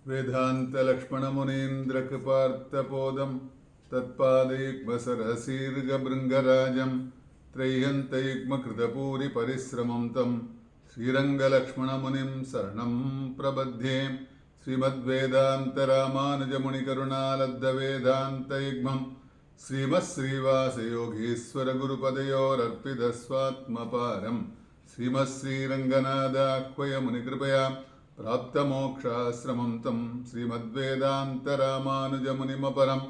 वेदान्तलक्ष्मणमुनीन्द्रकृपार्थपोदं तत्पादैक्मसरसीर्घभृङ्गराजं त्रय्यन्तैक्मकृतपूरिपरिश्रमं तं श्रीरङ्गलक्ष्मणमुनिं शरणं प्रबध्ये श्रीमद्वेदान्तरामानुजमुनिकरुणालब्धवेदान्तैग्मं श्रीमत्श्रीवासयोगीश्वरगुरुपदयोरर्पितस्वात्मपारं श्रीमत्श्रीरङ्गनाथाह्वयमुनिकृपया प्राप्तमोक्षाश्रमं तं श्रीमद्वेदान्तरामानुजमुनिमपरं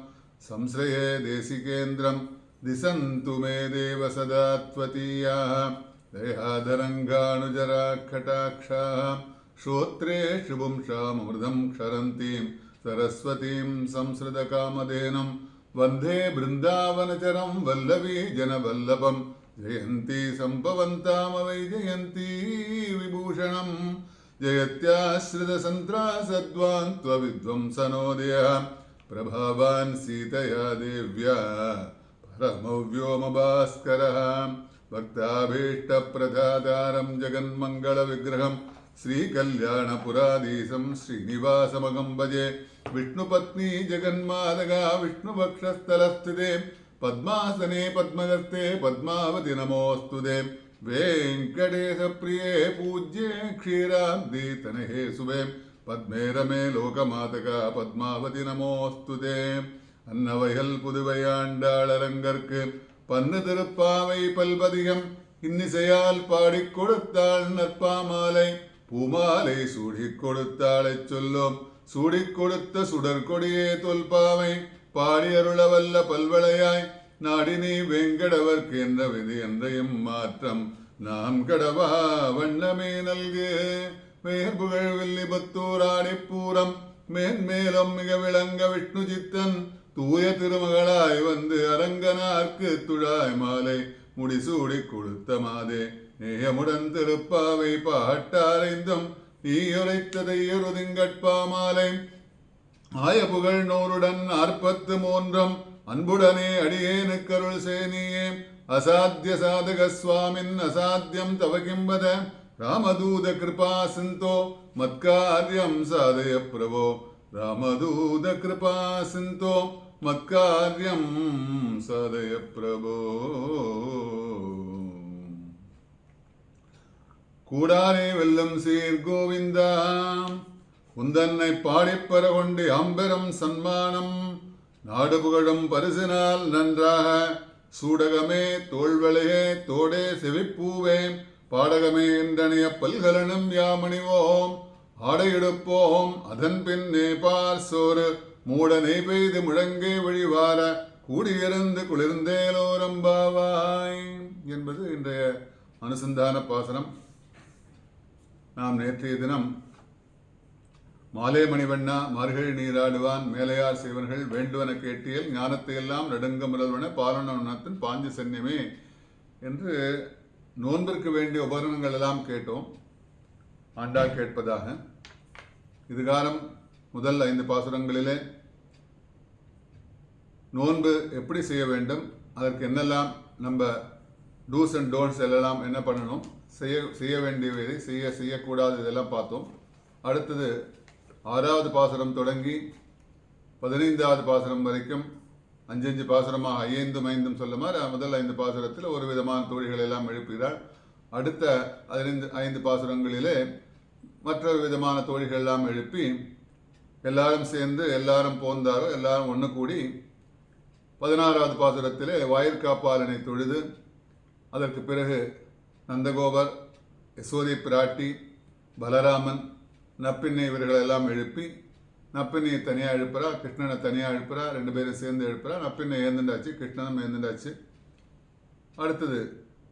संश्रये देशिकेन्द्रं दिशन्तु मे देव सदा त्वतीयाः दयाधरङ्गानुजराकटाक्षाः श्रोत्रेषु पुंसामृतं क्षरन्तीं सरस्वतीं संसृतकामधेनुं वन्दे बृन्दावनचरं वल्लवी जनवल्लभं जयन्ती सम्पवन्तामवैजयन्ती विभूषणम् जयत्याश्रितसन्त्रासद्वान्त्वविध्वंसनोदयः प्रभावान् सीतया देव्या परमव्योमभास्करः भक्ताभीष्टप्रदातारं जगन्मङ्गलविग्रहं श्रीकल्याणपुराधीशं श्रीनिवासमहं भजे विष्णुपत्नी जगन्मातगा विष्णुवक्षस्थलस्थिते पद्मासने पद्मगस्ते पद्मावति नमोऽस्तुते वेङ्कटेशप्रिये पूज्ये क्षीराब्धितनहे सुवे पद्मे रमे लोकमातका पद्मावति नमोऽस्तुते अन्नवयல் புதுவையாண்டாளரங்கற்கு பன்னு திருப்பாவை பல்பதிகம் இன்னிசையால் பாடிக் கொடுத்தாள் நற்பாமாலை பூமாலை சூடிக் கொடுத்தாளைச் சொல்லும் சூடிக் கொடுத்த சுடற்கொடியே தொல்பாவை பாடி அருளவல்ல பல்வளையாய் நாடினி வெங்கடவர்க்கு என்ற விதி என்றையும் மாற்றம் நாம் கடவா வண்ணமே நல்கு மேற்புகழ் வில்லிபுத்தூர் ஆடிப்பூரம் மேன்மேலும் மிக விளங்க விஷ்ணு சித்தன் தூய திருமகளாய் வந்து அரங்கனார்க்கு துழாய் மாலை முடிசூடி கொடுத்த மாதே நேயமுடன் திருப்பாவை பாட்டாரைந்தும் நீயுரைத்ததை ஒரு திங்கட்பாமாலை ஆய புகழ் நூறுடன் 43 அன்புடனே அடியேனுக்கருள் சேனியே அசாத்திய சாதக சுவாமின் அசாத்தியம் தவ கிம்பத ராமதூத கிருபா சிந்தோ மத்காரியம் சாதய பிரபோ ராமதூத கிருபா சிந்தோ மத்காரியம் சாதய பிரபோ கூடாரே வெல்லும் சீர் கோவிந்தா உந்தன்னை பாடிப்பெற கொண்டு அம்பெரும் சன்மானம் நாடு புகழும் பரிசினால் நன்றாக சூடகமே தோள்வளையே தோடே செவிப்பூவே பாடகமே என்றணிய பல்கலனும் யாமணிவோம் ஆடையெடுப்போம் அதன் பின்னே பார் சோறு மூடனை பெய்து முழங்கே வழிவார கூடியிருந்து குளிர்ந்தேலோரம்பாவாய் என்பது இன்றைய அனுசந்தான பாசனம். நாம் நேற்றைய தினம் மாலே மணிவண்ணா மார்கழி நீராடுவான் மேலையார் செய்வர்கள் வேண்டுவன கேட்டியல் ஞானத்தை எல்லாம் நடுங்க முதல்வன பாலனத்தின் பாஞ்ச சன்னியமே என்று நோன்பிற்கு வேண்டிய உபகரணங்கள் எல்லாம் கேட்டோம். ஆண்டாள் கேட்பதாக இதுகாலம் முதல் 5 பாசுரங்களிலே நோன்பு எப்படி செய்ய வேண்டும், அதற்கு என்னெல்லாம் நம்ம டூஸ் அண்ட் டோன்ட்ஸ் எல்லாம் என்ன பண்ணணும், செய்ய வேண்டியவை செய்யக்கூடாது இதெல்லாம் பார்த்தோம். அடுத்தது 6வது பாசுரம் தொடங்கி 15வது பாசுரம் வரைக்கும் 5 பாசுரமாக 5 சொல்ல மாதிரி முதல் 5 பாசுரத்தில் ஒரு விதமான தோழிகள் எல்லாம் எழுப்புகிறாள். அடுத்த 5 பாசுரங்களிலே மற்றொரு விதமான தோழிகள் எல்லாம் எழுப்பி எல்லாரும் சேர்ந்து எல்லாரும் போந்தாரோ எல்லாரும் ஒன்று கூடி 16வது பாசுரத்திலே வாயிற்காப்பாளனை தொழுது அதற்கு பிறகு நந்தகோபர், யசோதை பிராட்டி, பலராமன், நப்பின்னை இவர்களெல்லாம் எழுப்பி நப்பின்னையை தனியாக எழுப்புறா, கிருஷ்ணனை தனியாக எழுப்புறா, 2 பேரும் சேர்ந்து எழுப்புறா. நப்பின்னை ஏந்துண்டாச்சு, கிருஷ்ணனும் ஏந்துண்டாச்சு. அடுத்தது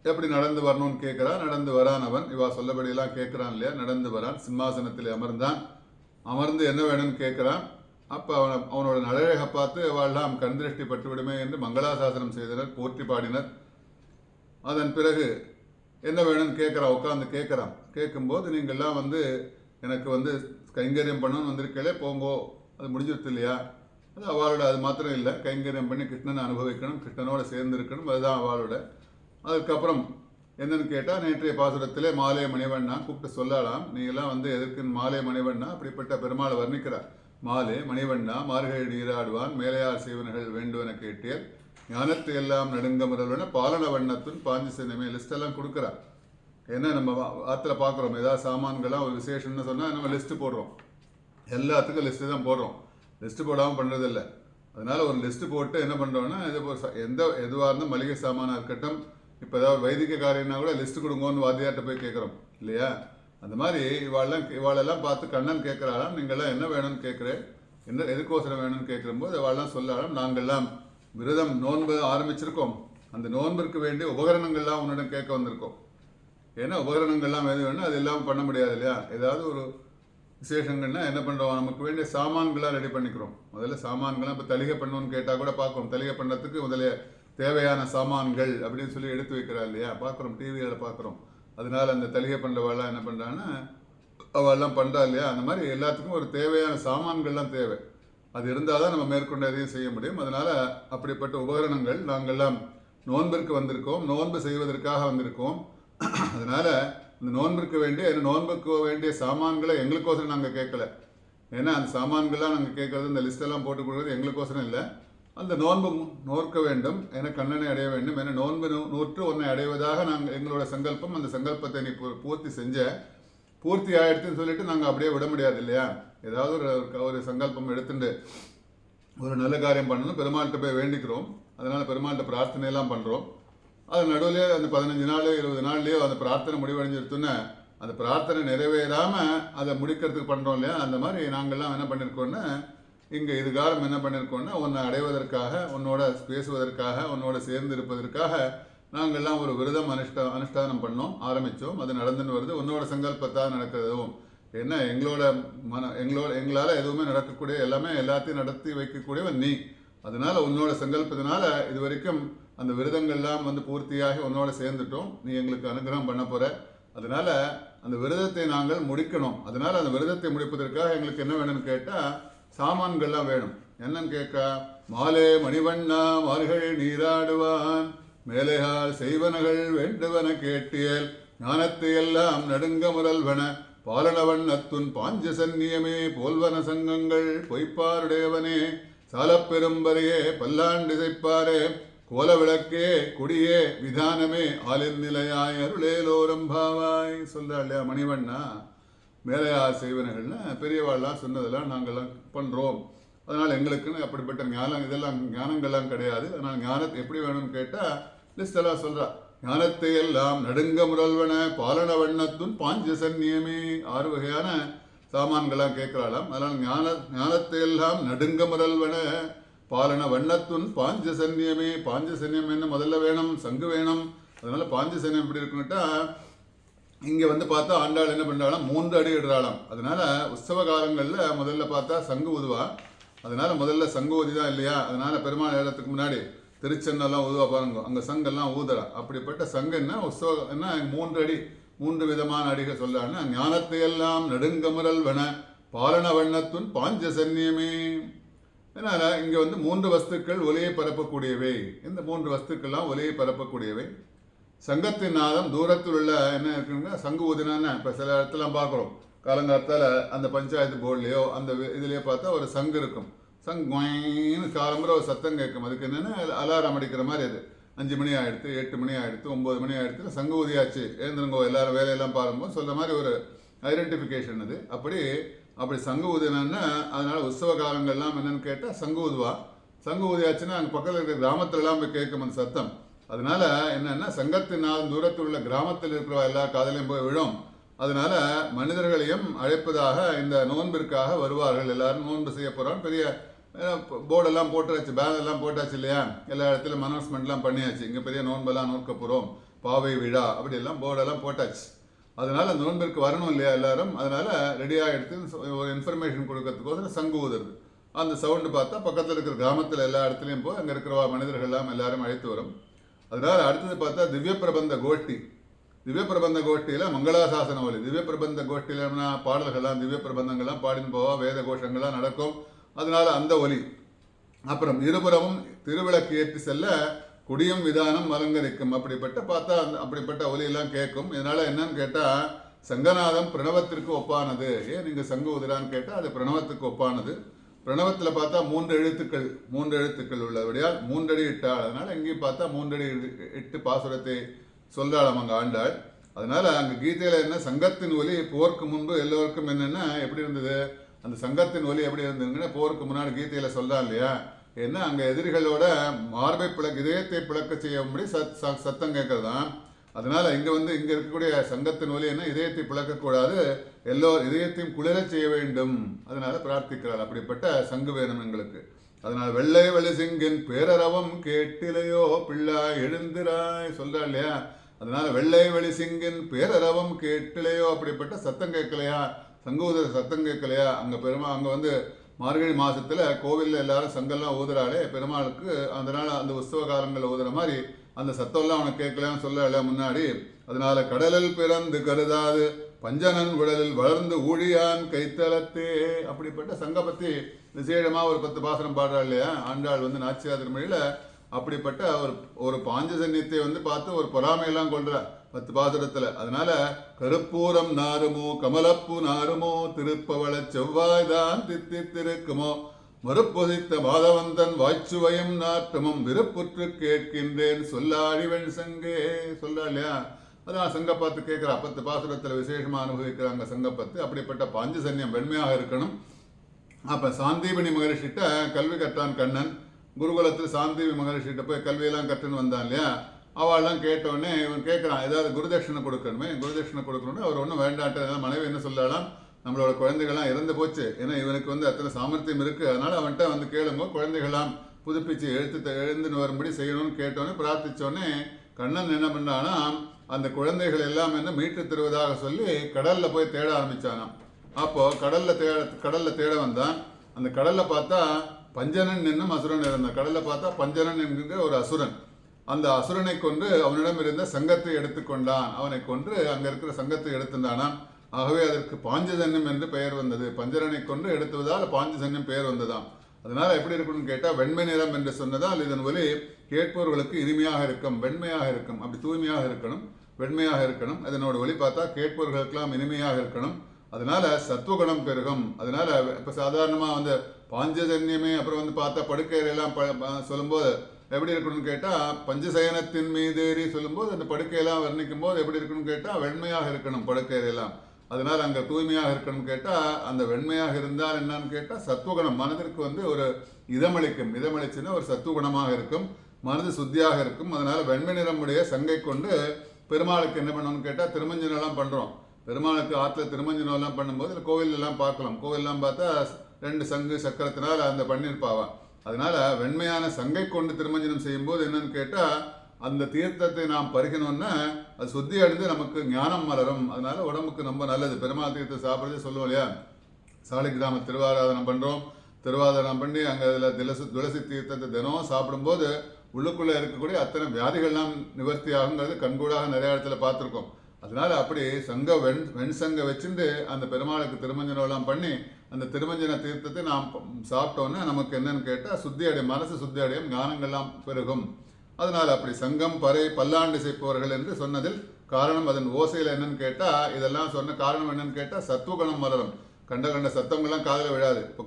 எப்படி நடந்து வரணும்னு கேட்குறா. நடந்து வரான் அவன், இவா சொல்லபடியெல்லாம் கேட்குறான் இல்லையா. நடந்து வரான், சிம்மாசனத்தில் அமர்ந்தான். அமர்ந்து என்ன வேணும்னு கேட்குறான். அப்போ அவனோட நலழகை பார்த்து அவெல்லாம் கண்திருஷ்டி பட்டுவிடுமே என்று மங்களாசாசனம் செய்தனர், போற்றி பாடினர். அதன் பிறகு என்ன வேணும்னு கேட்குறான், உட்காந்து கேட்குறான். கேட்கும்போது நீங்கள்லாம் எனக்கு கைங்கரியம் பண்ணணும்னு வந்திருக்கலே, போங்கோ, அது முடிஞ்சிருத்து இல்லையா. அது அவளோட, அது மாத்திரம் இல்லை, கைங்கரியம் பண்ணி கிருஷ்ணனை அனுபவிக்கணும், கிருஷ்ணனோட சேர்ந்து இருக்கணும், அதுதான் அவளோட. அதுக்கப்புறம் என்னன்னு கேட்டால் நேற்றைய பாசுரத்திலே மாலே மணிவண்ணா கூப்பிட்டு சொல்லலாம். நீங்களாம் வந்து எதற்கு மாலே மணிவண்ணா அப்படிப்பட்ட பெருமாளை வர்ணிக்கிறார். மாலே மணிவண்ணா மார்கழி நீராடுவான் மேலையார் செய்வனர்கள் வேண்டுவன கேட்டியல் ஞானத்தை எல்லாம் நடுங்க முதல்வன பாலன வண்ணத்துன் பாஞ்சு சின்னமே லிஸ்டெல்லாம் கொடுக்குறார். ஏன்னா நம்ம ஆற்றுல பார்க்குறோம், ஏதாவது சாமான்கள்லாம் ஒரு விசேஷம்னு சொன்னால் நம்ம லிஸ்ட்டு போடுறோம். எல்லாத்துக்கும் லிஸ்ட்டு தான் போடுறோம், லிஸ்ட்டு போடாமல் பண்ணுறதில்லை. அதனால் ஒரு லிஸ்ட்டு போட்டு என்ன பண்ணுறோன்னா, எதுவாக இருந்தால் மளிகை சாமானாக இருக்கட்டும், இப்போ ஏதாவது வைதிக காரியம்னா கூட லிஸ்ட்டு கொடுங்கன்னு வாத்தியார்கிட்ட போய் கேட்குறோம் இல்லையா? அந்த மாதிரி இவாளெல்லாம் பார்த்து கண்ணன் கேட்குறாளாம், நீங்கள்லாம் என்ன வேணும்னு கேட்குறேன், என்ன எதுக்கோசரம் வேணும்னு கேட்கும்போது இவாளெல்லாம் சொல்லலாம், நாங்கள்லாம் விரதம் நோன்பு ஆரம்பிச்சிருக்கோம், அந்த நோன்பிற்கு வேண்டிய உபகரணங்கள்லாம் உன்னிடம் கேட்க வந்திருக்கோம். ஏன்னா உபகரணங்கள்லாம் எது வேணும் அது எல்லாம் பண்ண முடியாது இல்லையா? ஏதாவது ஒரு விசேஷங்கள்னா என்ன பண்ணுறோம், நமக்கு வேண்டிய சாமான்களாக ரெடி பண்ணிக்கிறோம். முதல்ல சாமான்கள்லாம் இப்போ தலிகை பண்ணணும்னு கேட்டால் கூட பார்க்குறோம், தலிகை பண்ணுறதுக்கு முதல்ல தேவையான சாமான்கள் அப்படின்னு சொல்லி எடுத்து வைக்கிறா இல்லையா? பார்க்குறோம், டிவியில் பார்க்குறோம். அதனால அந்த தலிகை பண்ணுறவாள்லாம் என்ன பண்ணுறான்னா அவெல்லாம் பண்ணுறா இல்லையா? அந்த மாதிரி எல்லாத்துக்கும் ஒரு தேவையான சாமான்கள்லாம் தேவை. அது இருந்தால் தான் நம்ம மேற்கொண்டு எதையும் செய்ய முடியும். அதனால் அப்படிப்பட்ட உபகரணங்கள் நாங்கள்லாம் நோன்பிற்கு வந்திருக்கோம், நோன்பு செய்வதற்காக வந்திருக்கோம். அதனால் இந்த நோன்புக்கு வேண்டிய சாமான்களை எங்களுக்கோசரம் நாங்கள் கேட்கல. ஏன்னா அந்த சாமான்கள்லாம் நாங்கள் கேட்கறது, இந்த லிஸ்டெல்லாம் போட்டு கொடுக்குறது எங்களுக்கோசரம் இல்லை. அந்த நோன்பு நோற்க வேண்டும், ஏன்னா கண்ணனை அடைய வேண்டும், ஏன்னா நோன்பு நூற்று ஒன்றை அடைவதாக நாங்கள் எங்களோட சங்கல்பம். அந்த சங்கல்பத்தை நீ பூர்த்தி ஆகிடுதுன்னு சொல்லிட்டு நாங்கள் அப்படியே விட முடியாது இல்லையா? ஏதாவது ஒரு சங்கல்பம் எடுத்துட்டு ஒரு நல்ல காரியம் பண்ணணும், பெருமாள்கிட்ட போய் வேண்டிக்கிறோம். அதனால் பெருமாள்கிட்ட பிரார்த்தனையெல்லாம் பண்ணுறோம். அது நடுவிலே அந்த 15 நாள் 20 நாள்லேயோ அந்த பிரார்த்தனை முடிவடைஞ்சிருத்துன்னு அந்த பிரார்த்தனை நிறைவேறாமல் அதை முடிக்கிறதுக்கு பண்ணுறோம் இல்லையா? அந்த மாதிரி நாங்கள்லாம் என்ன பண்ணியிருக்கோன்னா, இங்கே இதுகாரம் என்ன பண்ணியிருக்கோன்னா, உன்னை அடைவதற்காக, உன்னோட பேசுவதற்காக, உன்னோட சேர்ந்து இருப்பதற்காக நாங்கள்லாம் ஒரு விரதம் அனுஷ்டானம் பண்ணோம், ஆரம்பித்தோம். அது நடந்துன்னு வருது, உன்னோட சங்கல்பத்தாக நடக்கிறதும். ஏன்னா எங்களால் எதுவுமே நடக்கக்கூடிய, எல்லாத்தையும் நடத்தி வைக்கக்கூடியவன் நீ. அதனால உன்னோட சங்கல்பத்தினால இது வரைக்கும் அந்த விரதங்கள்லாம் வந்து பூர்த்தியாகி உன்னோட சேர்ந்துட்டோம், நீ எங்களுக்கு அனுகிரகம் பண்ண போற. அதனால அந்த விரதத்தை நாங்கள் முடிக்கணும். அதனால அந்த விரதத்தை முடிப்பதற்காக எங்களுக்கு என்ன வேணும்னு கேட்டால் சாமான்கள்லாம் வேணும். என்னன்னு கேட்கா, மாலே மணிவண்ணா மார்கழி நீராடுவான் மேலையால் செய்வனகள் வேண்டுவன கேட்டியல் ஞானத்தை எல்லாம் நடுங்க முதல்வன பாலனவண்ணத்துன் பாஞ்சசன்னியமே போல்வன சங்கங்கள் பொய்ப்பாருடையவனே சாலப்பெரும்பரையே பல்லாண்டிசைப்பாரே கோல விளக்கே குடியே விதானமே ஆளின் நிலையாய் அருளேலோரம்பாவாய் சொல்றா இல்லையா? மணிவண்ணா மேலையார் செய்வனகள்னு பெரியவாள்லாம் சொன்னதெல்லாம் நாங்கள்லாம் பண்ணுறோம். அதனால் எங்களுக்குன்னு அப்படிப்பட்ட ஞானங்கள்லாம் கிடையாது. அதனால் ஞானத்தை எப்படி வேணும்னு கேட்டால் லிஸ்டெல்லாம் சொல்கிறா. ஞானத்தை எல்லாம் நடுங்க முரல்வன பாலன வண்ணத்துன் பாஞ்சசன்னியமே 6 வகையான சாமான்கள்லாம் கேட்குறாளாம். அதனால் ஞானத்தை எல்லாம் நடுங்க முரல்வன பாலன வண்ணத்துன் பாஞ்சசன்னியமே. பாஞ்சசன்னியம் என்ன முதல்ல வேணும், சங்கு வேணும். அதனால பாஞ்சசன்னியம் எப்படி இருக்குன்னுட்டா, இங்கே வந்து பார்த்தா ஆண்டாள் என்ன பண்ணுறாளாம், 3 அடி இடுறாளாம். அதனால உற்சவ காலங்களில் முதல்ல பார்த்தா சங்கு ஊதுவா. அதனால முதல்ல சங்கு ஊதி தான் இல்லையா? அதனால பெருமாள் ஏறத்துக்கு முன்னாடி திருச்சென்னெல்லாம் ஊதுவா பாருங்க, அங்கே சங்கெல்லாம் ஊதுறா. அப்படிப்பட்ட சங்கு என்ன உற்சவ என்ன 3 அடி, 3 விதமான அடிகள் சொல்றான்னா, ஞானத்தை எல்லாம் நடுங்கமுரல் வன பாலன வண்ணத்துன் பாஞ்சசன்னியமே. அதனால இங்கே வந்து 3 வஸ்துக்கள் ஒலியை பரப்பக்கூடியவை. இந்த 3 வஸ்துக்கள்லாம் ஒலியை பரப்பக்கூடியவை. சங்கத்தின் நாதம் தூரத்தில் உள்ள என்ன இருக்குங்க, சங்கு ஊதினான்னு இப்போ சில இடத்துலாம் பார்க்குறோம். காலங்காலத்தால் அந்த பஞ்சாயத்து போர்ட்லேயோ அந்த இதுலேயோ பார்த்தா ஒரு சங்கு இருக்கும். சங்குன்னு காலம்புற ஒரு சத்தம் கேட்கும். அதுக்கு என்னென்னா அலாரம் அடிக்கிற மாதிரி. அது 5 மணி ஆகிடுத்து, 8 மணி ஆகிடுத்து, 9 மணி ஆகிடுத்து, சங்கு ஊதியாச்சு எழுந்துருங்கோ எல்லாரும் வேலையெல்லாம் பாரும்போது சொல்கிற மாதிரி ஒரு ஐடென்டிஃபிகேஷன் அது. அப்படி சங்கு ஊதினான்னா அதனால் உற்சவ காலங்கள்லாம் என்னென்னு கேட்டால் சங்கு ஊதுவா. சங்கு ஊதியாச்சுன்னா அங்கே பக்கத்தில் இருக்கிற கிராமத்துலலாம் போய் கேட்கும் அந்த சத்தம். அதனால என்னென்னா சங்கத்தின் நாள் தூரத்தில் உள்ள கிராமத்தில் இருக்கிற எல்லா காதலையும் போய் விழும். அதனால மனிதர்களையும் அழைப்பதாக இந்த நோன்பிற்காக வருவார்கள். எல்லாரும் நோன்பு செய்ய போகிறோம். பெரிய போர்டெல்லாம் போட்டாச்சு, பேனர்லாம் போட்டாச்சு இல்லையா? எல்லா இடத்துலையும் அனௌன்ஸ்மெண்ட்லாம் பண்ணியாச்சு, இங்கே பெரிய நோன்பெல்லாம் நோக்க போகிறோம், பாவை விழா அப்படியெல்லாம் போர்டெல்லாம் போட்டாச்சு. அதனால அந்த நோன்பிற்கு வரணும் இல்லையா எல்லாரும்? அதனால ரெடியாக எடுத்து ஒரு இன்ஃபர்மேஷன் கொடுக்கறதுக்கோசரம் சங்கு ஊதுறது. அந்த சவுண்டு பார்த்தா பக்கத்தில் இருக்கிற கிராமத்தில் எல்லா இடத்துலையும் போய் அங்கே இருக்கிற மனிதர்கள்லாம் எல்லாரும் அழைத்து வரும். அதனால அடுத்தது பார்த்தா திவ்ய பிரபந்த கோஷ்டி. திவ்ய பிரபந்த கோஷ்டியில் மங்களாசாசன ஒலி. திவ்ய பிரபந்த கோஷ்டியில்னா பாடல்கள்லாம் திவ்ய பிரபந்தங்கள்லாம் பாடின்னு போவா, வேத கோஷங்கள்லாம் நடக்கும். அதனால அந்த ஒலி. அப்புறம் இருபுறமும் திருவிளக்கு ஏற்றி செல்ல குடியும் விதானம் அலங்கரிக்கும். அப்படிப்பட்ட பார்த்தா அப்படிப்பட்ட ஒலியெல்லாம் கேட்கும். இதனால என்னன்னு கேட்டா சங்கநாதம் பிரணவத்திற்கு ஒப்பானது. ஏன் நீங்க சங்க உதிரான்னு கேட்டா அது பிரணவத்துக்கு ஒப்பானது. பிரணவத்தில் பார்த்தா மூன்று எழுத்துக்கள் உள்ளபடியால் மூன்றடி இட்டாள். அதனால எங்கேயும் பார்த்தா மூன்றடி இட்டு பாசுரத்தை சொல்றாளாம் அங்க ஆண்டாள். அதனால அங்க கீதையில என்ன சங்கத்தின் ஒலி போருக்கு முன்பு எல்லோருக்கும் என்னன்னா எப்படி இருந்தது, அந்த சங்கத்தின் ஒலி எப்படி இருந்ததுங்கன்னா போருக்கு முன்னாடி கீதையில சொல்றா இல்லையா, ஏன்னா அங்க எதிரிகளோட மார்பை இதயத்தை பிளக்க செய்யும்படி சத்தம் கேட்கறதுதான். அதனால இங்க இங்க இருக்கக்கூடிய சங்கத்தின் ஒலி என்ன, இதயத்தை பிளக்கக்கூடாது, இதயத்தையும் குளிரச் செய்ய வேண்டும். அதனால பிரார்த்திக்கிறாள். அப்படிப்பட்ட சங்கு வேணும் எங்களுக்கு. அதனால வெள்ளை வெளி சிங்கின் பேரரவம் கேட்டிலையோ பிள்ளாய் எழுந்திராய் சொல்றா இல்லையா. அதனால வெள்ளை வெளி சிங்கின் பேரரவம் கேட்டிலையோ, அப்படிப்பட்ட சத்தம் கேட்கலையா, சங்கூதர சத்தம் கேட்கலையா. அங்க மார்கழி மாசத்துல கோவில்ல எல்லாரும் சங்கெல்லாம் ஊதுறாளே பெருமாளுக்கு, அதனால அந்த உற்சவ காலங்கள் ஊதுற மாதிரி அந்த சத்தம்லாம் அவனுக்கு கேட்கலான்னு சொல்லல முன்னாடி. அதனால கடலில் பிறந்து கருதாது பஞ்சனன் உடலில் வளர்ந்து ஊழியான் கைத்தலத்தே. அப்படிப்பட்ட சங்க பத்தி விசேஷமா ஒரு 10 பாசனம் பாடுறா இல்லையா ஆண்டாள் நாச்சியார் திருமொழியில. அப்படிப்பட்ட ஒரு பாஞ்சசன்யத்தை பார்த்து ஒரு பொறாமையெல்லாம் கொள்ற 10 பாசுரத்துல. அதனால கருப்பூரம் நாருமோ கமலப்பூ நாருமோ திருப்பவள செவ்வாய்தான் தித்திருக்குமோ மறுப்பொதித்த மாதவந்தன் வாய்ச்சுவையும் நாற்றமும் விருப்புற்று கேட்கின்றேன் சொல்லாடி வெண் சங்கே சொல்றா இல்லையா. அதான் சங்கப்பத்து கேட்கிறா. 10 பாசுரத்துல விசேஷமா அனுபவிக்கிறாங்க சங்கப்பத்து. அப்படிப்பட்ட பாஞ்சசன்யம் வெண்மையாக இருக்கணும். அப்ப சாந்தீபனி மகரிஷிட்ட கல்வி கற்றான் கண்ணன். குருகுலத்தில் சாந்தீபி மகரிஷிட்ட போய் கல்வியெல்லாம் கற்றுன்னு வந்தான் இல்லையா. அவள்லாம் கேட்டவுடனே இவன் கேட்குறான், ஏதாவது குருதட்சணை கொடுக்கணுமே, குருதட்சணை கொடுக்கணும்னு அவர் ஒன்றும் வேண்டாட்ட. மனைவி என்ன சொல்லலாம், நம்மளோட குழந்தைகள்லாம் இறந்து போச்சு, ஏன்னா இவனுக்கு அத்தனை சாமர்த்தியம் இருக்கு, அதனால அவன்கிட்ட கேளுங்க குழந்தைகள்லாம் புதுப்பிச்சு எழுந்துன்னு வரும்படி செய்யணும்னு கேட்டோன்னே பிரார்த்திச்சோடனே கண்ணன் என்ன பண்ணானா அந்த குழந்தைகள் எல்லாம் மீட்டு தருவதாக சொல்லி கடல்ல போய் தேட ஆரம்பிச்சானாம். அப்போ கடல்ல தேட வந்தான். அந்த கடல்ல பார்த்தா பஞ்சனன் என்னும் அசுரன் இருந்தான். கடல்ல பார்த்தா பஞ்சனன் என்கின்ற ஒரு அசுரன். அந்த அசுரனை கொன்று அவனிடம் இருந்த சங்கத்தை எடுத்துக்கொண்டான். அவனை கொன்று அங்க இருக்கிற சங்கத்தை எடுத்துட்டானான். ஆகவே அதற்கு பாஞ்சஜன்யம் என்று பெயர் வந்தது. பஞ்சரனை கொன்று எடுத்துவதால் பாஞ்சஜன்யம் பெயர் வந்ததாம். அதனால எப்படி இருக்கணும்னு கேட்டா வெண்மை நிறம் என்று சொன்னதால் இதன் ஒலி கேட்பவர்களுக்கு இனிமையாக இருக்கும், வெண்மையாக இருக்கும். அப்படி தூய்மையாக இருக்கணும், வெண்மையாக இருக்கணும். அதனோட ஒலி பார்த்தா கேட்பவர்களுக்கெல்லாம் இனிமையாக இருக்கணும். அதனால சத்துவகுணம் பெருகும். அதனால இப்ப சாதாரணமா பாஞ்சஜன்யமே அப்புறம் பார்த்தா படுக்கையெல்லாம் சொல்லும்போது எப்படி இருக்கணும்னு கேட்டா பஞ்சசயனத்தின் மீதேறி சொல்லும்போது அந்த படுக்கையெல்லாம் வர்ணிக்கும் போது எப்படி இருக்கணும்னு கேட்டா வெண்மையாக இருக்கணும் படுக்கையெல்லாம். அதனால அங்க தூய்மையாக இருக்கணும் கேட்டா அந்த வெண்மையாக இருந்தால் என்னன்னு கேட்டா சத்துவகுணம் மனதிற்கு ஒரு இதமளிக்கும். இதமளிச்சுன்னா ஒரு சத்துவகுணமாக இருக்கும், மனது சுத்தியாக இருக்கும். அதனால வெண்மை நிறமுடைய சங்கை கொண்டு பெருமாளுக்கு என்ன பண்ணணும்னு கேட்டா திருமஞ்சனம் எல்லாம் பண்றோம். பெருமாளுக்கு ஆற்றுல திருமஞ்சனம் எல்லாம் பண்ணும்போது கோவில் எல்லாம் பார்க்கலாம். கோவில்லாம் பார்த்தா 2 சங்கு சக்கரத்தினால் அந்த பண்ணிருப்பாவா. அதனால வெண்மையான சங்கை கொண்டு திருமஞ்சனம் செய்யும் போது என்னன்னு கேட்டா அந்த தீர்த்தத்தை நாம் பருகினோம்னா அது சுத்தி அடைந்து நமக்கு ஞானம் மலரும். அதனால உடம்புக்கு ரொம்ப நல்லது. பெருமாள் தீர்த்தம் சாப்பிட்றதே சொல்லுவோம் இல்லையா. சாலிகிராம திருவாராதனம் பண்றோம். திருவாராதனம் பண்ணி அங்க துளசி தீர்த்தத்தை தினம் சாப்பிடும்போது உள்ளுக்குள்ள இருக்கக்கூடிய அத்தனை வியாதிகள்லாம் நிவர்த்தி ஆகுங்கிறது கண்கூடாக நிறைய இடத்துல பார்த்துருக்கோம். அதனால அப்படி வெண் சங்க வச்சுட்டு அந்த பெருமாளுக்கு திருமஞ்சனம் எல்லாம் பண்ணி அந்த திருமஞ்சன தீர்த்தத்தை நாம் சாப்பிட்டோன்னா நமக்கு என்னன்னு கேட்டா சுத்தி அடையும், மனசு சுத்தி அடையும், ஞானங்கள்லாம் பெருகும். அதனால அப்படி சங்கம் பறை பல்லாண்டு செய்ப்பவர்கள் என்று சொன்னதில் காரணம் அதன் ஓசையில என்னன்னு கேட்டா இதெல்லாம் சொன்ன காரணம் என்னன்னு கேட்டா சத்துவகுணம் மலரும். கண்ட சத்தங்கள்லாம் காதல விழாது. இப்போ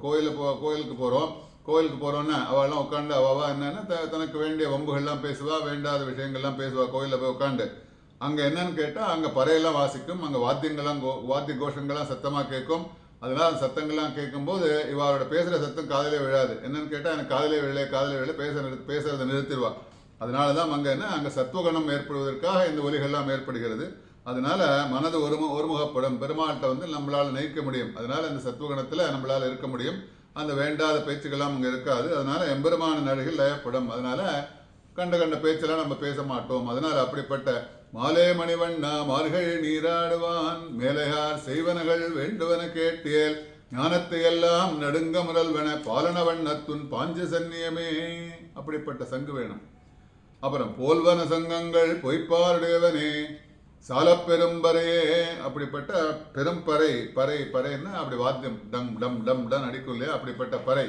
கோயிலுக்கு போறோம்னா அவெல்லாம் உட்காந்து அவா என்னன்னா தனக்கு வேண்டிய வம்புகள்லாம் பேசுவா, வேண்டாத விஷயங்கள்லாம் பேசுவா. கோயிலில் போய் உட்காந்து அங்க என்னன்னு கேட்டா அங்க பறையெல்லாம் வாசிக்கும், அங்க வாத்திய கோஷங்கள்லாம் சத்தமா கேட்கும். அதனால அந்த சத்தங்கள்லாம் கேட்கும்போது இவரோட பேசுற சத்தம் காதலே விழாது. என்னன்னு கேட்டா எனக்கு காதலே விழல பேசுறதை நிறுத்திடுவா. அதனாலதான் அங்க சத்துவகுணம் ஏற்படுவதற்காக இந்த ஒலிகள்லாம் ஏற்படுகிறது. அதனால மனது ஒருமுகப்படும். பெருமாள்கிட்ட நம்மளால நயிக்க முடியும். அதனால இந்த சத்துவகுணத்துல நம்மளால இருக்க முடியும். அந்த வேண்டாத பேச்சுக்கெல்லாம் அங்க இருக்காது. அதனால எம்பெருமான நடிகள் லயப்படும். அதனால கண்ட பேச்செல்லாம் நம்ம பேச மாட்டோம். அதனால அப்படிப்பட்ட மாலே மணிவண்ணா மார்கழி நீராடுவான் மேலையார் செய்வனகள் வேண்டுவன கேட்டியல் ஞானத்தை எல்லாம் நடுங்க முரல்வன பாலனவண்ணத்துன் பாஞ்சசன்னியமே. அப்படிப்பட்ட சங்கு வேணும். அப்புறம் போல்வன சங்கங்கள் பொய்ப்பாருடையவனே சாலப்பெரும்பறையே. அப்படிப்பட்ட பறைன்னா அப்படி வாத்தியம் டம் டம் டம் டன் அடிக்கும் இல்லையா, அப்படிப்பட்ட பறை.